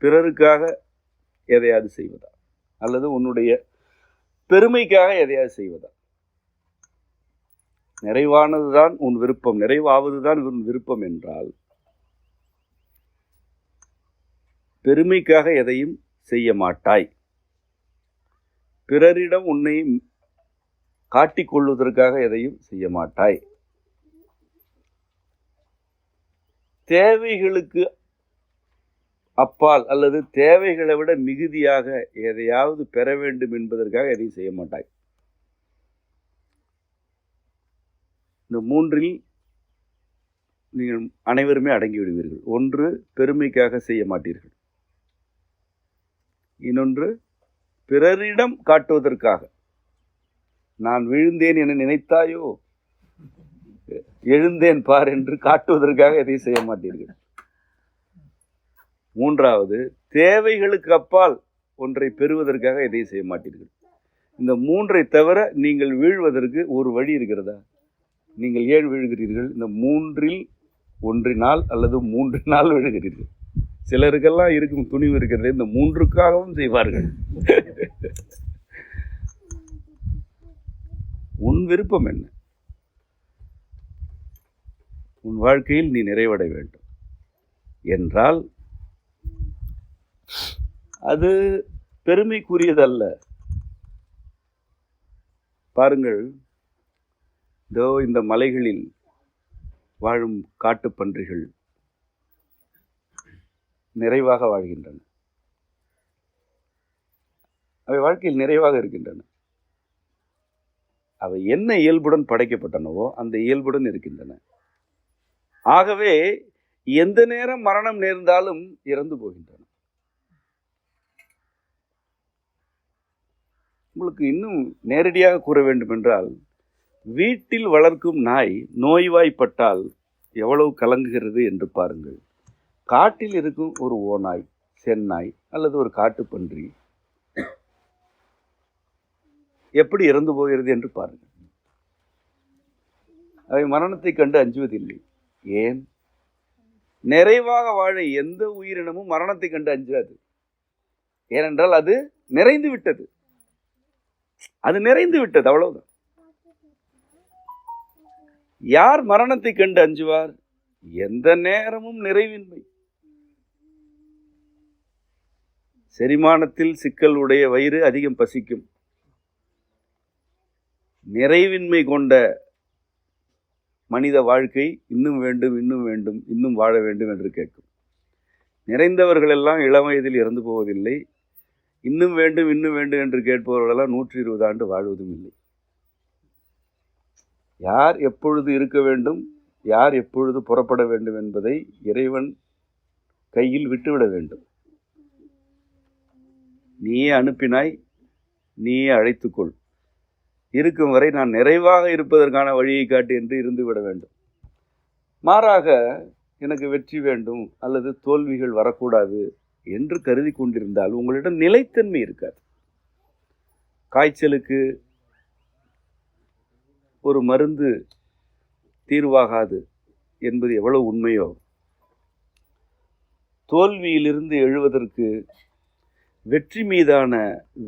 பிறருக்காக எதையாவது செய்வதா, அல்லது உன்னுடைய பெருமைக்காக எதையாவது செய்வதா? நிறைவானதுதான் உன் விருப்பம், நிறைவாவதுதான் உன் விருப்பம் என்றால் பெருமைக்காக எதையும் செய்ய மாட்டாய். பிறரிடம் உன்னை காட்டிக்கொள்வதற்காக எதையும் செய்ய மாட்டாய். தேவைகளுக்கு அப்பால் அல்லது தேவைகளை விட மிகுதியாக எதையாவது பெற வேண்டும் என்பதற்காக எதையும் செய்ய மாட்டாய். இந்த மூன்றில் நீங்கள் அனைவருமே அடங்கி விடுவீர்கள். ஒன்று, பெருமைக்காக செய்ய மாட்டீர்கள். இன்னொன்று, பிறரிடம் காட்டுவதற்காக. நான் விழுந்தேன் என நினைத்தாயோ, எழுந்தேன் பார் என்று காட்டுவதற்காக எதையும் செய்ய மாட்டீர்கள். மூன்றாவது, தேவைகளுக்கு அப்பால் ஒன்றை பெறுவதற்காக எதையும் செய்ய மாட்டீர்கள். இந்த மூன்றை தவிர நீங்கள் வீழ்வதற்கு ஒரு வழி இருக்கிறதா? நீங்கள் ஏன் விழுகிறீர்கள்? இந்த மூன்றில் ஒன்றினால் அல்லது 3 நாள் விழுகிறீர்கள். சிலருக்கெல்லாம் இருக்கும் துணிவு இருக்கிறது, இந்த 3க்காகவும் செய்வார்கள். உன் விருப்பம் என்ன? உன் வாழ்க்கையில் நீ நிறைவடைய வேண்டும் என்றால் அது பெருமைக்குரியதல்ல. பாருங்கள், இதோ இந்த மலைகளில் வாழும் காட்டுப்பன்றிகள் நிறைவாக வாழ்கின்றன. அவை வாழ்க்கையில் நிறைவாக இருக்கின்றன. அவை என்ன இயல்புடன் படைக்கப்பட்டனவோ அந்த இயல்புடன் இருக்கின்றன. ஆகவே எந்த நேரம் மரணம் நேர்ந்தாலும் இறந்து போகின்றன. உங்களுக்கு இன்னும் நேரடியாக கூற வேண்டும் என்றால், வீட்டில் வளர்க்கும் நாய் நோய்வாய்ப்பட்டால் எவ்வளவு கலங்குகிறது என்று பாருங்கள். காட்டில் இருக்கும் ஒரு ஓநாய், செந்நாய் அல்லது ஒரு காட்டுப்பன்றி எப்படி இறந்து போகிறது என்று பாருங்கள். அவை மரணத்தை கண்டு அஞ்சுவதில்லை. ஏன்? நிறைவாக வாழ எந்த உயிரினமும் மரணத்தை கண்டு அஞ்சாது. ஏனென்றால் அது நிறைந்து விட்டது. அவ்வளவுதான். யார் மரணத்தை கண்டு அஞ்சுவார்? எந்த நேரமும் நிறைவின்மை. செரிமானத்தில் சிக்கல் உடைய வயிறு அதிகம் பசிக்கும். நிறைவின்மை கொண்ட மனித வாழ்க்கை இன்னும் வேண்டும், இன்னும் வேண்டும், இன்னும் வாழ வேண்டும் என்று கேட்கும். நிறைந்தவர்கள் எல்லாம் இளம் வயதில் இறந்து போவதில்லை. இன்னும் வேண்டும், இன்னும் வேண்டும் என்று கேட்பவர்களெல்லாம் 120 ஆண்டு வாழ்வதும் இல்லை. யார் எப்பொழுது இருக்க வேண்டும், யார் எப்பொழுது புறப்பட வேண்டும் என்பதை இறைவன் கையில் விட்டுவிட வேண்டும். நீயே அனுப்பினாய், நீயே அழைத்துக்கொள். இருக்கும் வரை நான் நிறைவாக இருப்பதற்கான வழியை காட்டு என்று இருந்து விட வேண்டும். மாறாக எனக்கு வெற்றி வேண்டும் அல்லது தோல்விகள் வரக்கூடாது என்று கருதி கொண்டிருந்தால் உங்களிடம் நிலைத்தன்மை இருக்காது. காய்ச்சலுக்கு ஒரு மருந்து தீர்வாகாது என்பது எவ்வளவு உண்மையோ, தோல்வியிலிருந்து எழுவதற்கு வெற்றி மீதான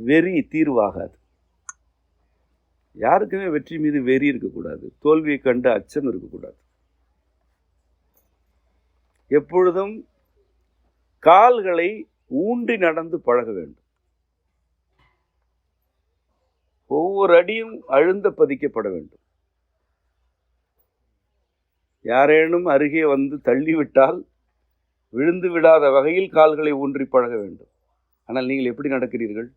வெறி தீர்வாகாது. யாருக்குமே வெற்றி மீது வெறி இருக்கக்கூடாது, தோல்வியை கண்டு அச்சம் இருக்கக்கூடாது. எப்பொழுதும் கால்களை ஊன்றி நடந்து பழக வேண்டும். ஒவ்வொரு அடியும் அழுந்த பதிக்கப்பட வேண்டும். யாரேனும் அருகே வந்து தள்ளிவிட்டால் விழுந்து விடாத வகையில் கால்களை ஊன்றி பழக வேண்டும். ஆனால் நீங்கள் எப்படி நடக்கிறீர்கள்?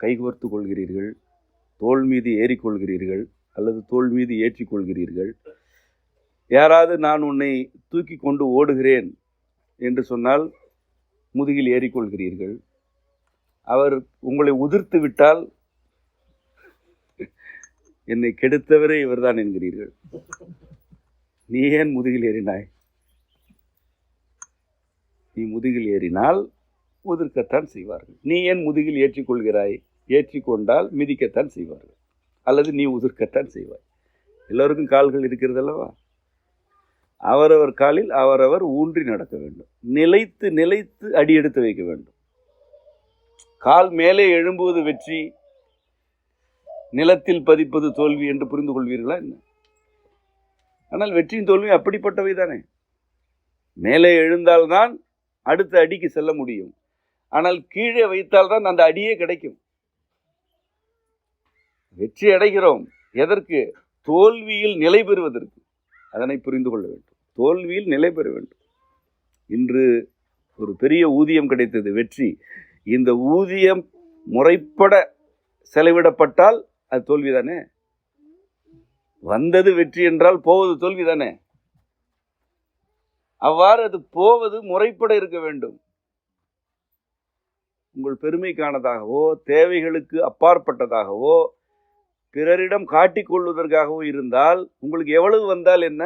கைகோர்த்து கொள்கிறீர்கள், தோள் மீது ஏறிக்கொள்கிறீர்கள், அல்லது தோள் மீது ஏற்றிக்கொள்கிறீர்கள். யாராவது நான் உன்னை தூக்கி கொண்டு ஓடுகிறேன் என்று சொன்னால் முதுகில் ஏறிக்கொள்கிறீர்கள். அவர் உங்களை உதிர்த்து விட்டால் என்னை கெடுத்தவரே இவர்தான் என்கிறீர்கள். நீ ஏன் முதுகில் ஏறினாய்? நீ முதுகில் ஏறினால் உதிர்க்கத்தான் செய்வார்கள். நீ ஏன் முதுகில் ஏற்றிக்கொள்கிறாய்? ஏற்றிக்கொண்டால் மிதிக்கத்தான் செய்வார்கள், அல்லது நீ உதிர்க்கத்தான் செய்வாய். எல்லோருக்கும் கால்கள் இருக்கிறது அல்லவா? அவரவர் காலில் அவரவர் ஊன்றி நடக்க வேண்டும். நிலைத்து நிலைத்து அடி எடுத்து வைக்க வேண்டும். கால் மேலே எழும்புவது வெற்றி, நிலத்தில் பதிப்பது தோல்வி என்று புரிந்து கொள்வீர்களா என்ன? ஆனால் வெற்றியின் தோல்வி அப்படிப்பட்டவை தானே. மேலே எழுந்தால்தான் அடுத்த அடிக்கு செல்ல முடியும். ஆனால் கீழே வைத்தால்தான் அந்த அடியே கிடைக்கும். வெற்றி அடைகிறோம் எதற்கு? தோல்வியில் நிலை பெறுவதற்கு. அதனை புரிந்து கொள்ள வேண்டும். தோல்வியில் நிலை பெற வேண்டும். இன்று ஒரு பெரிய ஊதியம் கிடைத்தது, வெற்றி. இந்த ஊதியம் முறைப்பட செலவிடப்பட்டால் அது தோல்விதானே. வந்தது வெற்றி என்றால் போவது தோல்விதானே. அவ்வாறு அது போவது முறைப்பட இருக்க வேண்டும். உங்கள் பெருமைக்கானதாகவோ தேவைகளுக்கு அப்பாற்பட்டதாகவோ பிறரிடம் காட்டிக்கொள்வதற்காகவோ இருந்தால் உங்களுக்கு எவ்வளவு வந்தால் என்ன,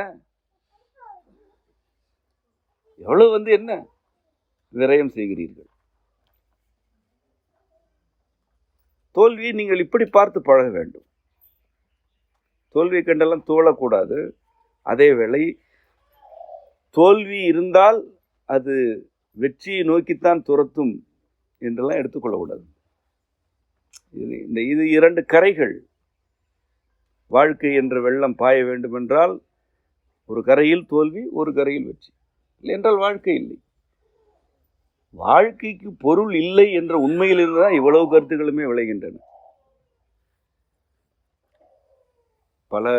எவ்வளவு வந்து என்ன விரயம் செய்கிறீர்கள்? தோல்வியை நீங்கள் இப்படி பார்த்து பழக வேண்டும். தோல்வியை கண்டெல்லாம் தோழக்கூடாது. அதே வேளை தோல்வி இருந்தால் அது வெற்றியை நோக்கித்தான் துரத்தும் என்றெல்லாம் எடுத்துக்கொள்ளக்கூடாது. இது இரண்டு கரைகள். வாழ்க்கை என்ற வெள்ளம் பாய வேண்டும் என்றால் ஒரு கரையில் தோல்வி, ஒரு கரையில் வெற்றி. இல்லை என்றால் வாழ்க்கை இல்லை. வாழ்க்கைக்கு பொருள் இல்லை என்ற உண்மையிலிருந்து தான் இவ்வளவு கருத்துக்களுமே விளைகின்றன. பல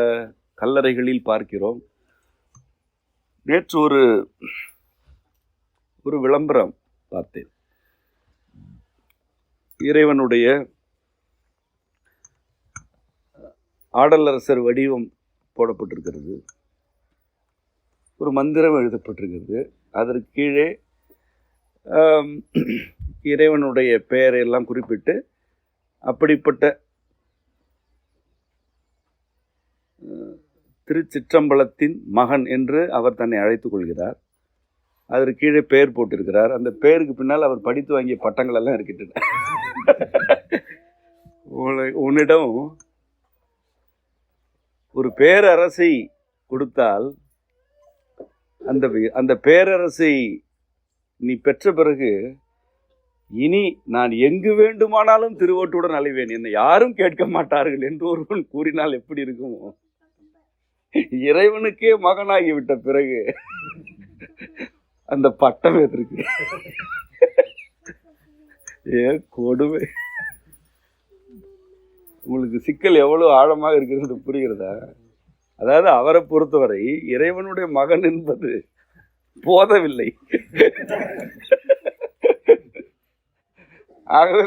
கல்லறைகளில் பார்க்கிறோம். நேற்று ஒரு விளம்பரம் பார்த்தேன். இறைவனுடைய ஆடலரசர் வடிவம் போடப்பட்டிருக்கிறது. ஒரு மந்திரம் எழுதப்பட்டிருக்கிறது. அதற்கு கீழே இறைவனுடைய பெயரை எல்லாம் குறிப்பிட்டு அப்படிப்பட்ட திருச்சிற்றம்பலத்தின் மகன் என்று அவர் தன்னை அழைத்துக் கொள்கிறார். அதற்கு கீழே பெயர் போட்டிருக்கிறார். அந்த பெயருக்கு பின்னால் அவர் படித்து வாங்கிய பட்டங்கள் எல்லாம் இருக்கின்றன. உன்னிடம் ஒரு பேரரசை கொடுத்தால் அந்த பேரரசை நீ பெற்ற பிறகு இனி நான் எங்கு வேண்டுமானாலும் திருவோட்டுடன் அலைவேன், என்னை யாரும் கேட்க மாட்டார்கள் என்று ஒருவன் கூறினால் எப்படி இருக்குமோ? இறைவனுக்கே மகனாகிவிட்ட பிறகு அந்த பட்டம் எதற்கு? கொடுமை. உங்களுக்கு சிக்கல் எவ்வளவு ஆழமாக இருக்கிறது புரிகிறதா? அதாவது அவரை பொறுத்தவரை இறைவனுடைய மகன் என்பது போதவில்லை. ஆகவே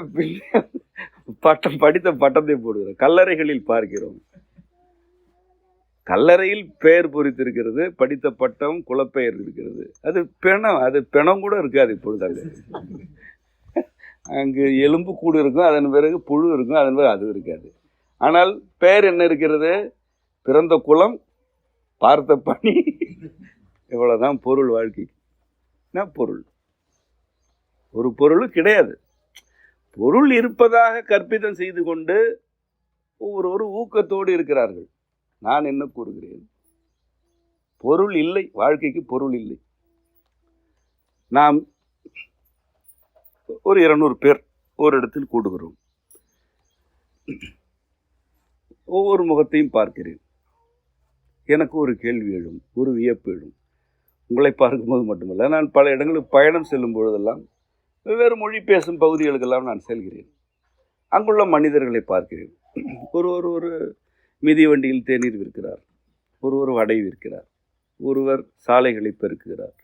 பட்டம் படித்த பட்டத்தை போடுகிறார். கல்லறைகளில் பார்க்கிறோம். கல்லறையில் பெயர் பொறித்திருக்கிறது, படித்த பட்டம் குலப்பெயர் இருக்கிறது. அது பிணம், அது பிணம் கூட இருக்காது இப்பொழுது. அங்கு எலும்பு கூடு இருக்கும், அதன் பிறகு புழு இருக்கும், அதன் பிறகு அது இருக்காது. ஆனால் பெயர் என்ன இருக்கிறது? பிறந்த குலம், பார்த்த பணி, இவ்வளவுதான் பொருள். வாழ்க்கைக்கு என்ன பொருள்? ஒரு பொருளும் கிடையாது. பொருள் இருப்பதாக கற்பிதம் செய்து கொண்டு ஒவ்வொரு ஊக்கத்தோடு இருக்கிறார்கள். நான் என்ன கூறுகிறேன், பொருள் இல்லை, வாழ்க்கைக்கு பொருள் இல்லை. நாம் ஒரு 200 பேர் ஒரு இடத்தில் கூடுகிறோம். ஒவ்வொரு முகத்தையும் பார்க்கிறேன். எனக்கு ஒரு கேள்வி எழும், ஒரு வியப்பு எழும். உங்களை பார்க்கும்போது மட்டுமல்ல, நான் பல இடங்களுக்கு பயணம் செல்லும் பொழுதெல்லாம் வெவ்வேறு மொழி பேசும் பகுதிகளுக்கெல்லாம் நான் செல்கிறேன். அங்குள்ள மனிதர்களை பார்க்கிறேன். ஒரு மிதிவண்டியில் தேநீர் விற்கிறார், ஒருவர் வடை விற்கிறார், ஒருவர் சாலைகளை பெருக்குகிறார்,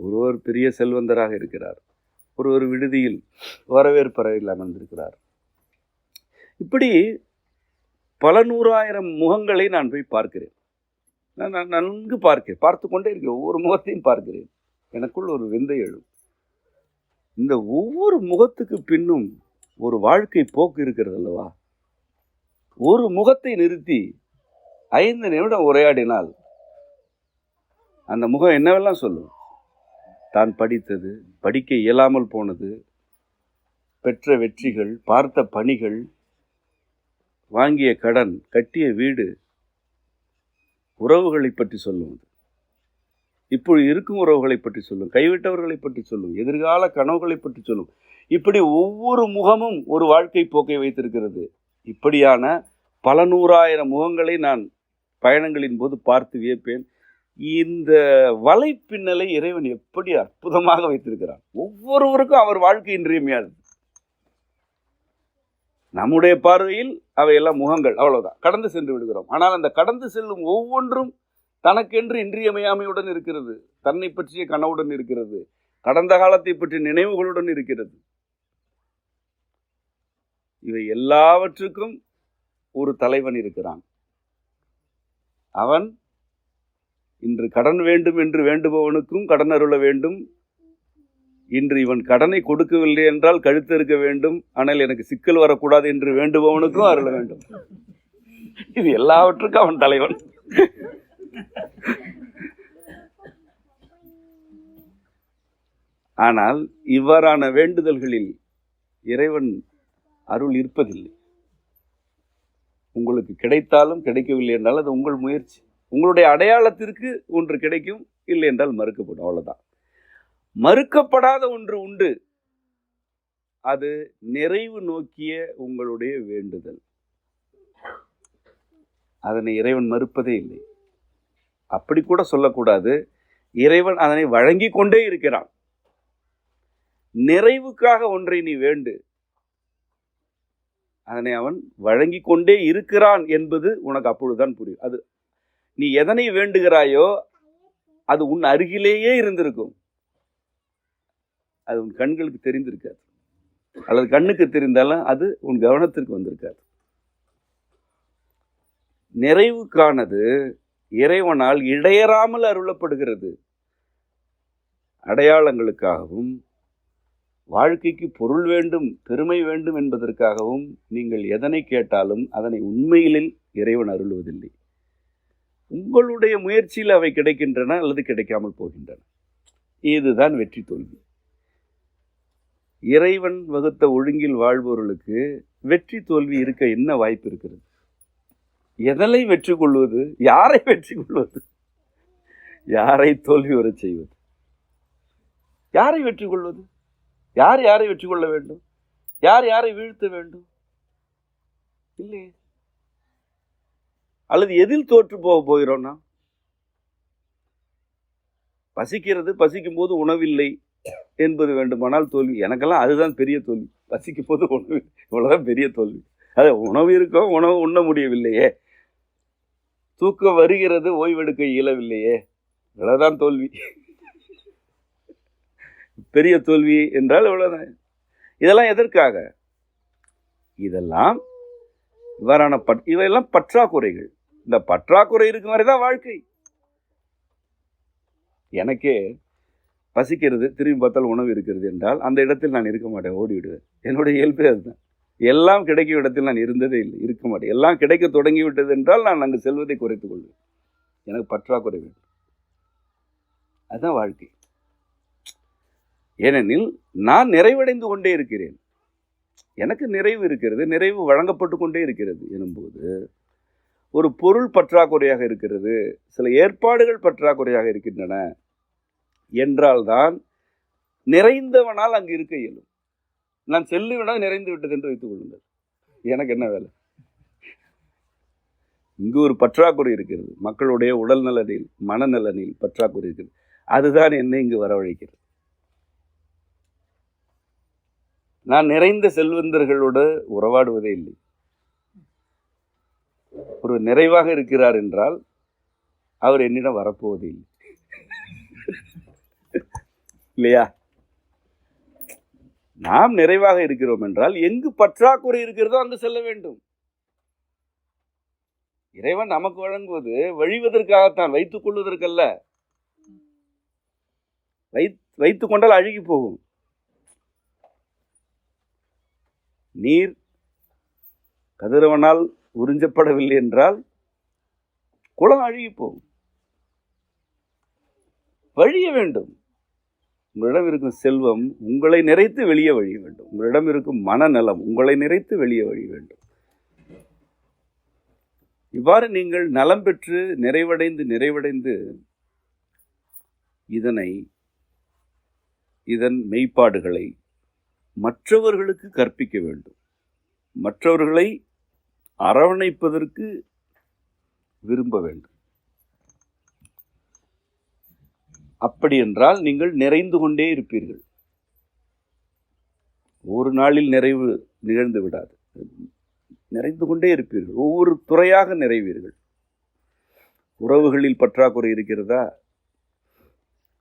ஒருவர் பெரிய செல்வந்தராக இருக்கிறார், ஒருவர் விடுதியில் வரவேற்பறையில் அமர்ந்திருக்கிறார். இப்படி பல 100,000 முகங்களை நான் போய் பார்க்கிறேன். நான் நன்கு பார்க்கிறேன், பார்த்து கொண்டே இருக்கிறேன். ஒவ்வொரு முகத்தையும் பார்க்கிறேன். எனக்குள் ஒரு விந்தை எழும். இந்த ஒவ்வொரு முகத்துக்கு பின்னும் ஒரு வாழ்க்கை போக்கு இருக்கிறது அல்லவா? ஒரு முகத்தை நிறுத்தி 5 நிமிடம் உரையாடினால் அந்த முகம் என்னவெல்லாம் சொல்லும். தான் படித்தது, படிக்க இயலாமல் போனது, பெற்ற வெற்றிகள், பார்த்த பணிகள், வாங்கிய கடன், கட்டிய வீடு, உறவுகளை பற்றி சொல்லும். இப்படி இருக்கும் உறவுகளை பற்றி சொல்லும், கைவிட்டவர்களை பற்றி சொல்லும், எதிர்கால கனவுகளை பற்றி சொல்லும். இப்படி ஒவ்வொரு முகமும் ஒரு வாழ்க்கை போக்கை வைத்திருக்கிறது. இப்படியான பல 100,000 முகங்களை நான் பயணங்களின் போது பார்த்து வியப்பேன். இந்த வலைப்பின்னலை இறைவன் எப்படி அற்புதமாக வைத்திருக்கிறான். ஒவ்வொருவருக்கும் அவர் வாழ்க்கை இன்றியமையாது. நம்முடைய பார்வையில் அவையெல்லாம் முகங்கள், அவ்வளவுதான், கடந்து சென்று விடுகிறோம். ஆனால் அந்த கடந்து செல்லும் ஒவ்வொன்றும் தனக்கென்று இன்றியமையாமையுடன் இருக்கிறது, தன்னை பற்றிய கனவுடன் இருக்கிறது, கடந்த காலத்தை பற்றிய நினைவுகளுடன் இருக்கிறது. இவை எல்லாவற்றுக்கும் ஒரு தலைவன் இருக்கிறான். அவன் இன்று கடன் வேண்டும் என்று வேண்டுபவனுக்கும் கடன் அருள வேண்டும். இன்று இவன் கடனை கொடுக்கவில்லை என்றால் கழுத்தறுக்க வேண்டும், ஆனால் எனக்கு சிக்கல் வரக்கூடாது என்று வேண்டுபவனுக்கும் அருள வேண்டும். இது எல்லாவற்றுக்கும் அவன் தலைவன். ஆனால் இவ்வாறான வேண்டுதல்களில் இறைவன் அருள் இருப்பதில்லை. உங்களுக்கு கிடைத்தாலும் கிடைக்கவில்லை என்றால் அது உங்கள் முயற்சி. உங்களுடைய அடையாளத்திற்கு ஒன்று கிடைக்கும், இல்லை என்றால் மறுக்கப்படும், அவ்வளவுதான். மறுக்கப்படாத ஒன்று உண்டு, அது நிறைவு நோக்கிய உங்களுடைய வேண்டுதல். அதனை இறைவன் மறுப்பதே இல்லை. அப்படி கூட சொல்லக்கூடாது, இறைவன் அதனை வழங்கி கொண்டே இருக்கிறான். நிறைவுக்காக ஒன்றை நீ வேண்டு, அதனை அவன் வழங்கி கொண்டே இருக்கிறான் என்பது உனக்கு அப்பொழுதுதான் புரியும். அது நீ எதனை வேண்டுகிறாயோ அது உன் அருகிலேயே இருந்திருக்கும், அது உன் கண்களுக்கு தெரிந்திருக்காது, அல்லது கண்ணுக்கு தெரிந்தாலும் அது உன் கவனத்திற்கு வந்திருக்காது. நிறைவுக்கானது இறைவனால் இடையறாமல் அருளப்படுகிறது. அடையாளங்களுக்காகவும் வாழ்க்கைக்கு பொருள் வேண்டும், பெருமை வேண்டும் என்பதற்காகவும் நீங்கள் எதனை கேட்டாலும் அதனை உண்மையில் இறைவன் அருள்வதில்லை. உங்களுடைய முயற்சியில் அவை கிடைக்கின்றன அல்லது கிடைக்காமல் போகின்றன. இதுதான் வெற்றி தோல்வி. இறைவன் வகுத்த ஒழுங்கில் வாழ்பவர்களுக்கு வெற்றி தோல்வி இருக்க என்ன வாய்ப்பு இருக்கிறது? எதனை வெற்றி கொள்வது, யாரை வெற்றி கொள்வது, யாரை தோல்வி வர செய்வது, யாரை வெற்றி கொள்வது, யார் யாரை வெற்றி கொள்ள வேண்டும், யார் யாரை வீழ்த்த வேண்டும்? இல்லை. அல்லது எதில் தோற்று போகிறோம்னா, பசிக்கிறது, பசிக்கும் போது உணவில்லை என்பது வேண்டுமானால் தோல்வி. எனக்கெல்லாம் அதுதான் பெரிய தோல்வி. பசிக்கும் போது உணவு, இவ்வளவுதான் பெரிய தோல்வி. அது உணவு இருக்கும், உணவு உண்ண முடியவில்லையே, தூக்கம் வருகிறது, ஓய்வெடுக்க இயலவில்லையே, இவ்வளவுதான் தோல்வி. பெரிய தோல்வி என்றால் இவ்வளவுதான். இதெல்லாம் எதற்காக? இதெல்லாம் இவ்வாறான இவையெல்லாம் பற்றாக்குறைகள். இந்த பற்றாக்குறை இருக்கும் வரைதான் வாழ்க்கை. எனக்கே பசிக்கிறது, திரும்பி பார்த்தால் உணவு இருக்கிறது என்றால் அந்த இடத்தில் நான் இருக்க மாட்டேன், ஓடிவிடுவேன். என்னுடைய இயல்பே அதுதான். எல்லாம் கிடைக்கும் இடத்தில் நான் இருந்ததே இல்லை, இருக்க மாட்டேன். எல்லாம் கிடைக்க தொடங்கிவிட்டது என்றால் நான் அங்கு செல்வதை குறைத்துக் கொள்வேன். எனக்கு பற்றாக்குறை வேண்டும். அதுதான் வாழ்க்கை. ஏனெனில் நான் நிறைவடைந்து கொண்டே இருக்கிறேன், எனக்கு நிறைவு இருக்கிறது, நிறைவு வழங்கப்பட்டு கொண்டே இருக்கிறது எனும்போது ஒரு பொருள் பற்றாக்குறையாக இருக்கிறது, சில ஏற்பாடுகள் பற்றாக்குறையாக இருக்கின்றன என்றால்தான் நிறைந்தவனால் அங்கு இருக்க இயலும். நான் செல்லுவினால் நிறைந்து விட்டது என்று வைத்துக் கொள்ளுங்கள், எனக்கு என்ன வேலை? இங்கு ஒரு பற்றாக்குறை இருக்கிறது, மக்களுடைய உடல் நலனில் மனநலனில் பற்றாக்குறை இருக்கிறது, அதுதான் என்னை இங்கு வரவழைக்கிறது. நான் நிறைந்த செல்வந்தர்களோடு உறவாடுவதே இல்லை. ஒரு நிறைவாக இருக்கிறார் என்றால் அவர் என்னிடம் வரப்போவதே இல்லை, இல்லையா? நாம் நிறைவாக இருக்கிறோம் என்றால் எங்கு பற்றாக்குறை இருக்கிறதோ அங்கு செல்ல வேண்டும். இறைவன் நமக்கு வழங்குவது வழிவதற்காகத்தான், வைத்துக் கொள்வதற்கல்ல. வைத்துக் கொண்டால் அழுகி போகும். நீர் கதிரவனால் உறிஞ்சப்படவில்லை என்றால் குளம் அழுகி போகும். வழிய வேண்டும். உங்களிடம் இருக்கும் செல்வம் உங்களை நிறைத்து வெளியே வழிய வேண்டும். உங்களிடம் இருக்கும் மனநலம் உங்களை நிறைத்து வெளியே வழிய வேண்டும். இவ்வாறு நீங்கள் நலம் பெற்று நிறைவடைந்து இதன் மெய்ப்பாடுகளை மற்றவர்களுக்கு கற்பிக்க வேண்டும். மற்றவர்களை அரவணைப்பதற்கு விரும்ப வேண்டும். அப்படி என்றால் நீங்கள் நிறைந்து கொண்டே இருப்பீர்கள். ஒரு நாளில் நிறைவு நிகழ்ந்து விடாது, நிறைந்து கொண்டே இருப்பீர்கள். ஒவ்வொரு துறையாக நிறைவீர்கள். உறவுகளில் பற்றாக்குறை இருக்கிறதா?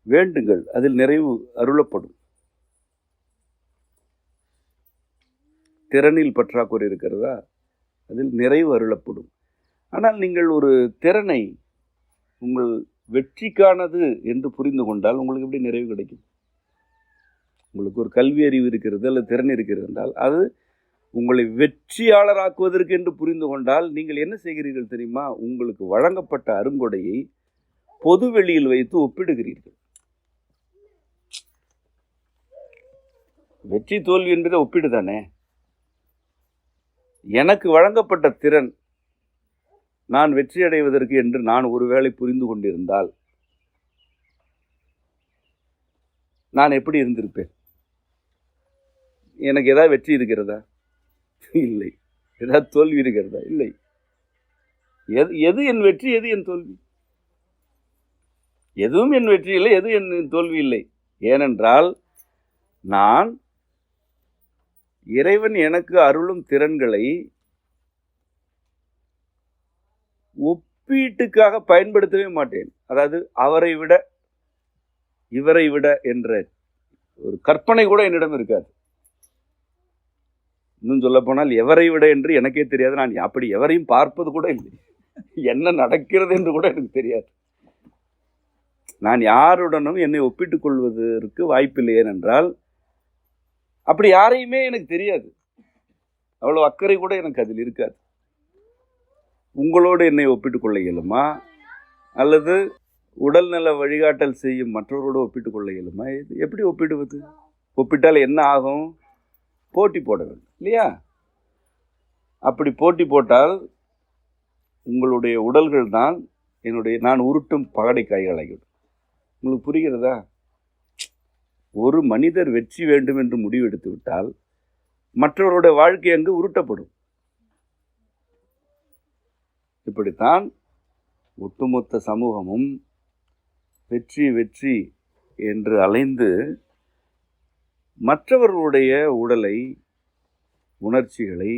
வேண்டுங்கள், அதில் நிறைவு அருளப்படும். திறனில் பற்றாக்குறை இருக்கிறதா? அதில் நிறைவு அருளப்படும். ஆனால் நீங்கள் ஒரு திறனை உங்கள் வெற்றிக்கானது என்று புரிந்து கொண்டால் உங்களுக்கு எப்படி நிறைவு கிடைக்கும்? உங்களுக்கு ஒரு கல்வி அறிவு இருக்கிறது அல்லது திறன் இருக்கிறது என்றால் அது உங்களை வெற்றியாளராக்குவதற்கு என்று புரிந்து கொண்டால் நீங்கள் என்ன செய்கிறீர்கள் தெரியுமா? உங்களுக்கு வழங்கப்பட்ட அருங்கொடையை பொது வெளியில் வைத்து ஒப்பிடுகிறீர்கள். வெற்றி தோல்வி என்பதை ஒப்பிடு தானே. எனக்கு வழங்கப்பட்ட திறன் நான் வெற்றி அடைவதற்கு என்று நான் ஒருவேளை புரிந்து கொண்டிருந்தால் நான் எப்படி இருந்திருப்பேன்? எனக்கு ஏதாவது வெற்றி இருக்கிறதா? இல்லை. ஏதாவது தோல்வி இருக்கிறதா? இல்லை. எது என் வெற்றி, எது என் தோல்வி? எதுவும் என் வெற்றி இல்லை, எது என் தோல்வி இல்லை. ஏனென்றால் நான் இறைவன் எனக்கு அருளும் திறன்களை ஒப்பீட்டுக்காக பயன்படுத்தவே மாட்டேன். அதாவது அவரை விட இவரை விட என்ற ஒரு கற்பனை கூட என்னிடம் இருக்காது. இன்னும் சொல்ல போனால் எவரை விட என்று எனக்கே தெரியாது. நான் அப்படி எவரையும் பார்ப்பது கூட இல்லை. என்ன நடக்கிறது என்று கூட எனக்கு தெரியாது. நான் யாருடனும் என்னை ஒப்பிட்டுக் கொள்வதற்கு வாய்ப்பில்லை. ஏனென்றால் அப்படி யாரையுமே எனக்கு தெரியாது. அவ்வளவு அக்கறை கூட எனக்கு அதில் இருக்காது. உங்களோடு என்னை ஒப்பிட்டுக் கொள்ள இயலுமா? அல்லது உடல்நல வழிகாட்டல் செய்யும் மற்றவரோடு ஒப்பிட்டுக் கொள்ள இயலுமா? எப்படி ஒப்பிடுவது? ஒப்பிட்டால் என்ன ஆகும்? போட்டி போட வேண்டும், இல்லையா? அப்படி போட்டி போட்டால் உங்களுடைய உடல்கள் தான் நான் உருட்டும் பகடை காய்களாகிவிடும். உங்களுக்கு புரிகிறதா? ஒரு மனிதர் வெற்றி வேண்டும் என்று முடிவெடுத்து விட்டால் மற்றவருடைய வாழ்க்கை அங்கு உருட்டப்படும். இப்படித்தான் ஒட்டுமொத்த சமூகமும் வெற்றி வெற்றி என்று அலைந்து மற்றவர்களுடைய உடலை, உணர்ச்சிகளை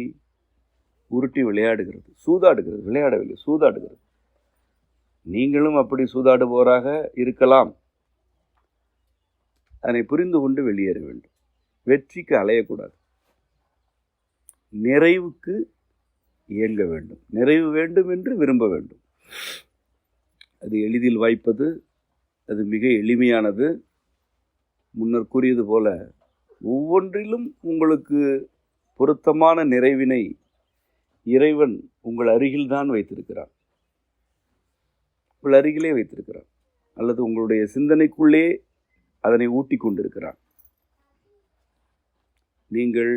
உருட்டி விளையாடுகிறது, சூதாடுகிறது. விளையாடவில்லை, சூதாடுகிறது. நீங்களும் அப்படி சூதாடுபவராக இருக்கலாம். அதனை புரிந்து கொண்டு வெளியேற வேண்டும். வெற்றிக்கு அலையக்கூடாது, நிறைவுக்கு இயங்க வேண்டும். நிறைவு வேண்டும் என்று விரும்ப வேண்டும். அது எளிதில் வாய்ப்பது, அது மிக எளிமையானது. முன்னர் கூறியது போல ஒவ்வொன்றிலும் உங்களுக்கு பொருத்தமான நிறைவினை இறைவன் உங்கள் அருகில்தான் வைத்திருக்கிறான். உங்கள் அருகிலே வைத்திருக்கிறான், அல்லது உங்களுடைய சிந்தனைக்குள்ளே அதனை ஊட்டி கொண்டிருக்கிறான். நீங்கள்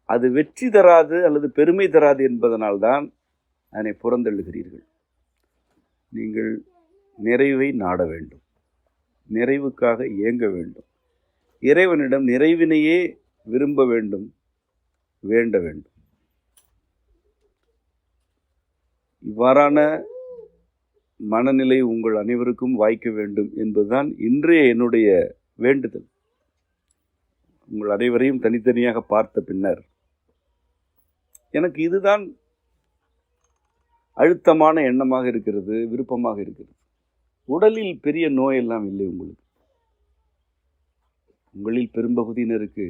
அது வெற்றி தராது அல்லது பெருமை தராது என்பதனால்தான் அதனை புறந்தள்ளுகிறீர்கள். நீங்கள் நிறைவை நாட வேண்டும், நிறைவுக்காக ஏங்க வேண்டும், இறைவனிடம் நிறைவினையே விரும்ப வேண்டும், வேண்ட வேண்டும். இவ்வாறான மனநிலை உங்கள் அனைவருக்கும் வாய்க்க வேண்டும் என்பதுதான் இன்றைய என்னுடைய வேண்டுதல். உங்கள் அனைவரையும் தனித்தனியாக பார்த்த பின்னர் எனக்கு இதுதான் அழுத்தமான எண்ணமாக இருக்கிறது, விருப்பமாக இருக்கிறது. உடலில் பெரிய நோயெல்லாம் இல்லை உங்களுக்கு. உங்களில் பெரும்பகுதியினருக்கு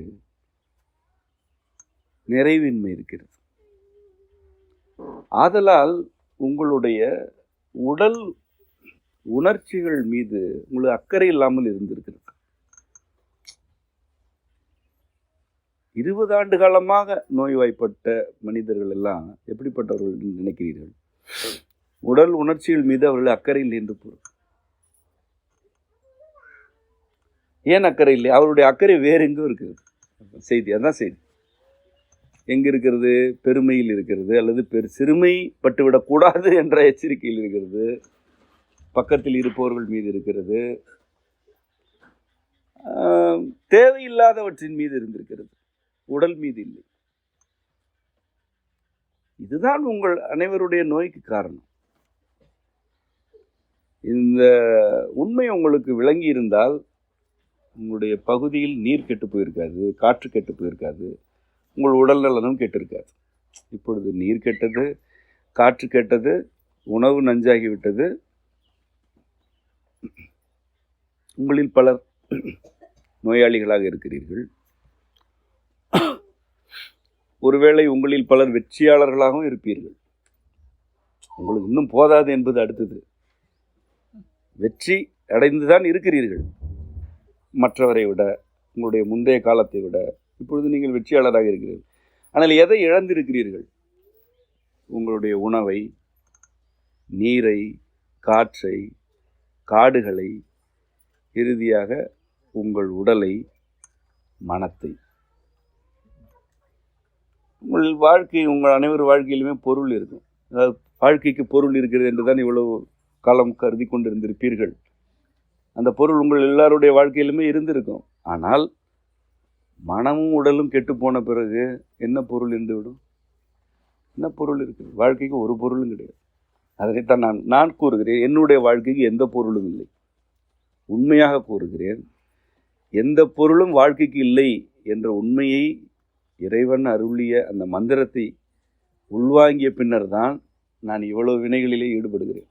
நிறைவின்மை இருக்கிறது. ஆதலால் உங்களுடைய உடல் உணர்ச்சிகள் மீது உங்களுக்கு அக்கறை இல்லாமல் இருந்திருக்கிறது. 20 ஆண்டு காலமாக நோய்வாய்ப்பட்ட மனிதர்கள் எல்லாம் எப்படிப்பட்டவர்கள் என்று நினைக்கிறீர்கள்? உடல் உணர்ச்சிகள் மீது அவர்கள் அக்கறை இல்லை என்று பொருள். ஏன் அக்கறை இல்லை? அவருடைய அக்கறை வேறு எங்கோ இருக்கிறது. செய்தி அதான் செய்தி. எங்க இருக்கிறது? பெருமையில் இருக்கிறது, அல்லது சிறுமைப்பட்டுவிடக்கூடாது என்ற எச்சரிக்கையில் இருக்கிறது, பக்கத்தில் இருப்பவர்கள் மீது இருக்கிறது, தேவையில்லாதவற்றின் மீது இருந்திருக்கிறது, உடல் மீது இல்லை. இதுதான் உங்கள் அனைவருடைய நோய்க்கு காரணம். இந்த உண்மை உங்களுக்கு விளங்கி இருந்தால் உங்களுடைய பகுதியில் நீர் கெட்டு போயிருக்காது, காற்று கெட்டு போயிருக்காது, உங்கள் உடல் நலனும் கெட்டிருக்காது. இப்பொழுது நீர் கெட்டது, காற்று கெட்டது, உணவு நஞ்சாகிவிட்டது. உங்களில் பலர் நோயாளிகளாக இருக்கிறீர்கள். ஒருவேளை உங்களில் பலர் வெற்றியாளர்களாகவும் இருப்பீர்கள். உங்களுக்கு இன்னும் போதாது என்பது அடுத்தது. வெற்றி அடைந்துதான் இருக்கிறீர்கள். மற்றவரை விட, உங்களுடைய முந்தைய காலத்தை விட இப்பொழுது நீங்கள் வெற்றியாளராக இருக்கிறீர்கள். ஆனால் எதை இழந்திருக்கிறீர்கள்? உங்களுடைய உணவை, நீரை, காற்றை, காடுகளை, இறுதியாக உங்கள் உடலை, மனத்தை. உங்கள் வாழ்க்கை, உங்கள் அனைவர் வாழ்க்கையிலுமே பொருள் இருக்கும். அதாவது வாழ்க்கைக்கு பொருள் இருக்கிறது என்றுதான் இவ்வளவு காலம் கருதி கொண்டிருந்திருப்பீர்கள். அந்த பொருள் உங்கள் எல்லாருடைய வாழ்க்கையிலுமே இருந்திருக்கும். ஆனால் மனமும் உடலும் கெட்டு போன பிறகு என்ன பொருள் இருந்துவிடும்? என்ன பொருள் இருக்குது? வாழ்க்கைக்கு ஒரு பொருளும் கிடையாது. அதைத்தான் நான் கூறுகிறேன். என்னுடைய வாழ்க்கைக்கு எந்த பொருளும் இல்லை. உண்மையாக கூறுகிறேன். எந்த பொருளும் வாழ்க்கைக்கு இல்லை என்ற உண்மையை இறைவன் அருளிய அந்த மந்திரத்தை உள்வாங்கிய பின்னர் தான் நான் இவ்வளவு வினைகளிலே ஈடுபடுகிறேன்.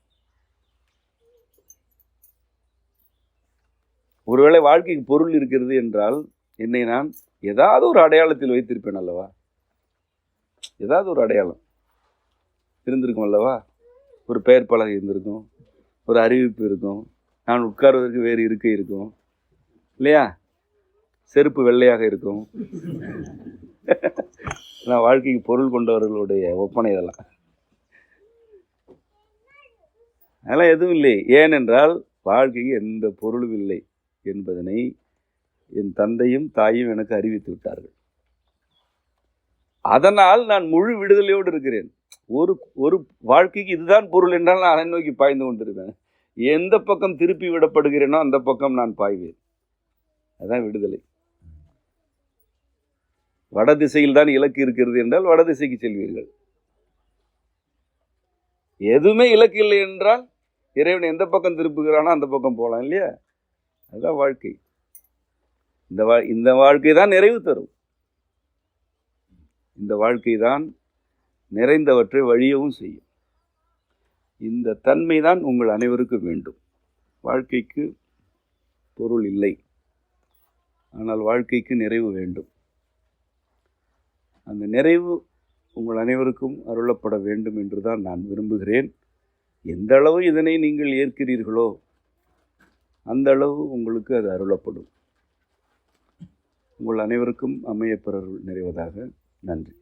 ஒருவேளை வாழ்க்கைக்கு பொருள் இருக்கிறது என்றால் என்னை நான் ஏதாவது ஒரு அடையாளத்தில் வைத்திருப்பேன் அல்லவா? ஏதாவது ஒரு அடையாளம் இருந்திருக்கும் அல்லவா? ஒரு பெயர் பலகை இருந்திருக்கும், ஒரு அறிவிப்பு இருக்கும், நான் உட்கார்வதற்கு வேறு இருக்கை இருக்கும் இல்லையா? செருப்பு வெள்ளையாக இருக்கும். நான் வாழ்க்கைக்கு பொருள் கொண்டவர்களுடைய ஒப்பனை இதெல்லாம். அதெல்லாம் எதுவும் இல்லை. ஏனென்றால் வாழ்க்கைக்கு எந்த பொருளும் இல்லை என்பதனை என் தந்தையும் தாயும் எனக்கு அறிவித்து விட்டார்கள். அதனால் நான் முழு விடுதலையோடு இருக்கிறேன். ஒரு வாழ்க்கைக்கு இதுதான் பொருள் என்றால் நான் அதை நோக்கி பாய்ந்து கொண்டிருப்பேன். எந்த பக்கம் திருப்பி விடப்படுகிறேனோ அந்த பக்கம் நான் பாய்வேன். அதான் விடுதலை. வடதிசையில் தான் இலக்கு இருக்கிறது என்றால் வடதிசைக்கு செல்வீர்கள். எதுவுமே இலக்கு இல்லை என்றால் இறைவன் எந்த பக்கம் திருப்புகிறானோ அந்த பக்கம் போகலாம் இல்லையா? அதுதான் வாழ்க்கை. இந்த வாழ்க்கை தான் நிறைவு தரும். இந்த வாழ்க்கை தான் நிறைந்தவற்றை வழியவும் செய்யும். இந்த தன்மை தான் உங்கள் அனைவருக்கும் வேண்டும். வாழ்க்கைக்கு பொருள் இல்லை, ஆனால் வாழ்க்கைக்கு நிறைவு வேண்டும். அந்த நிறைவு உங்கள் அனைவருக்கும் அருளப்பட வேண்டும் என்று தான் நான் விரும்புகிறேன். எந்த அளவு இதனை நீங்கள் ஏற்கிறீர்களோ அந்த அளவு உங்களுக்கு அது அருளப்படும். உங்கள் அனைவருக்கும் அமையப்பெறல் நிறைவதாக. நன்றி.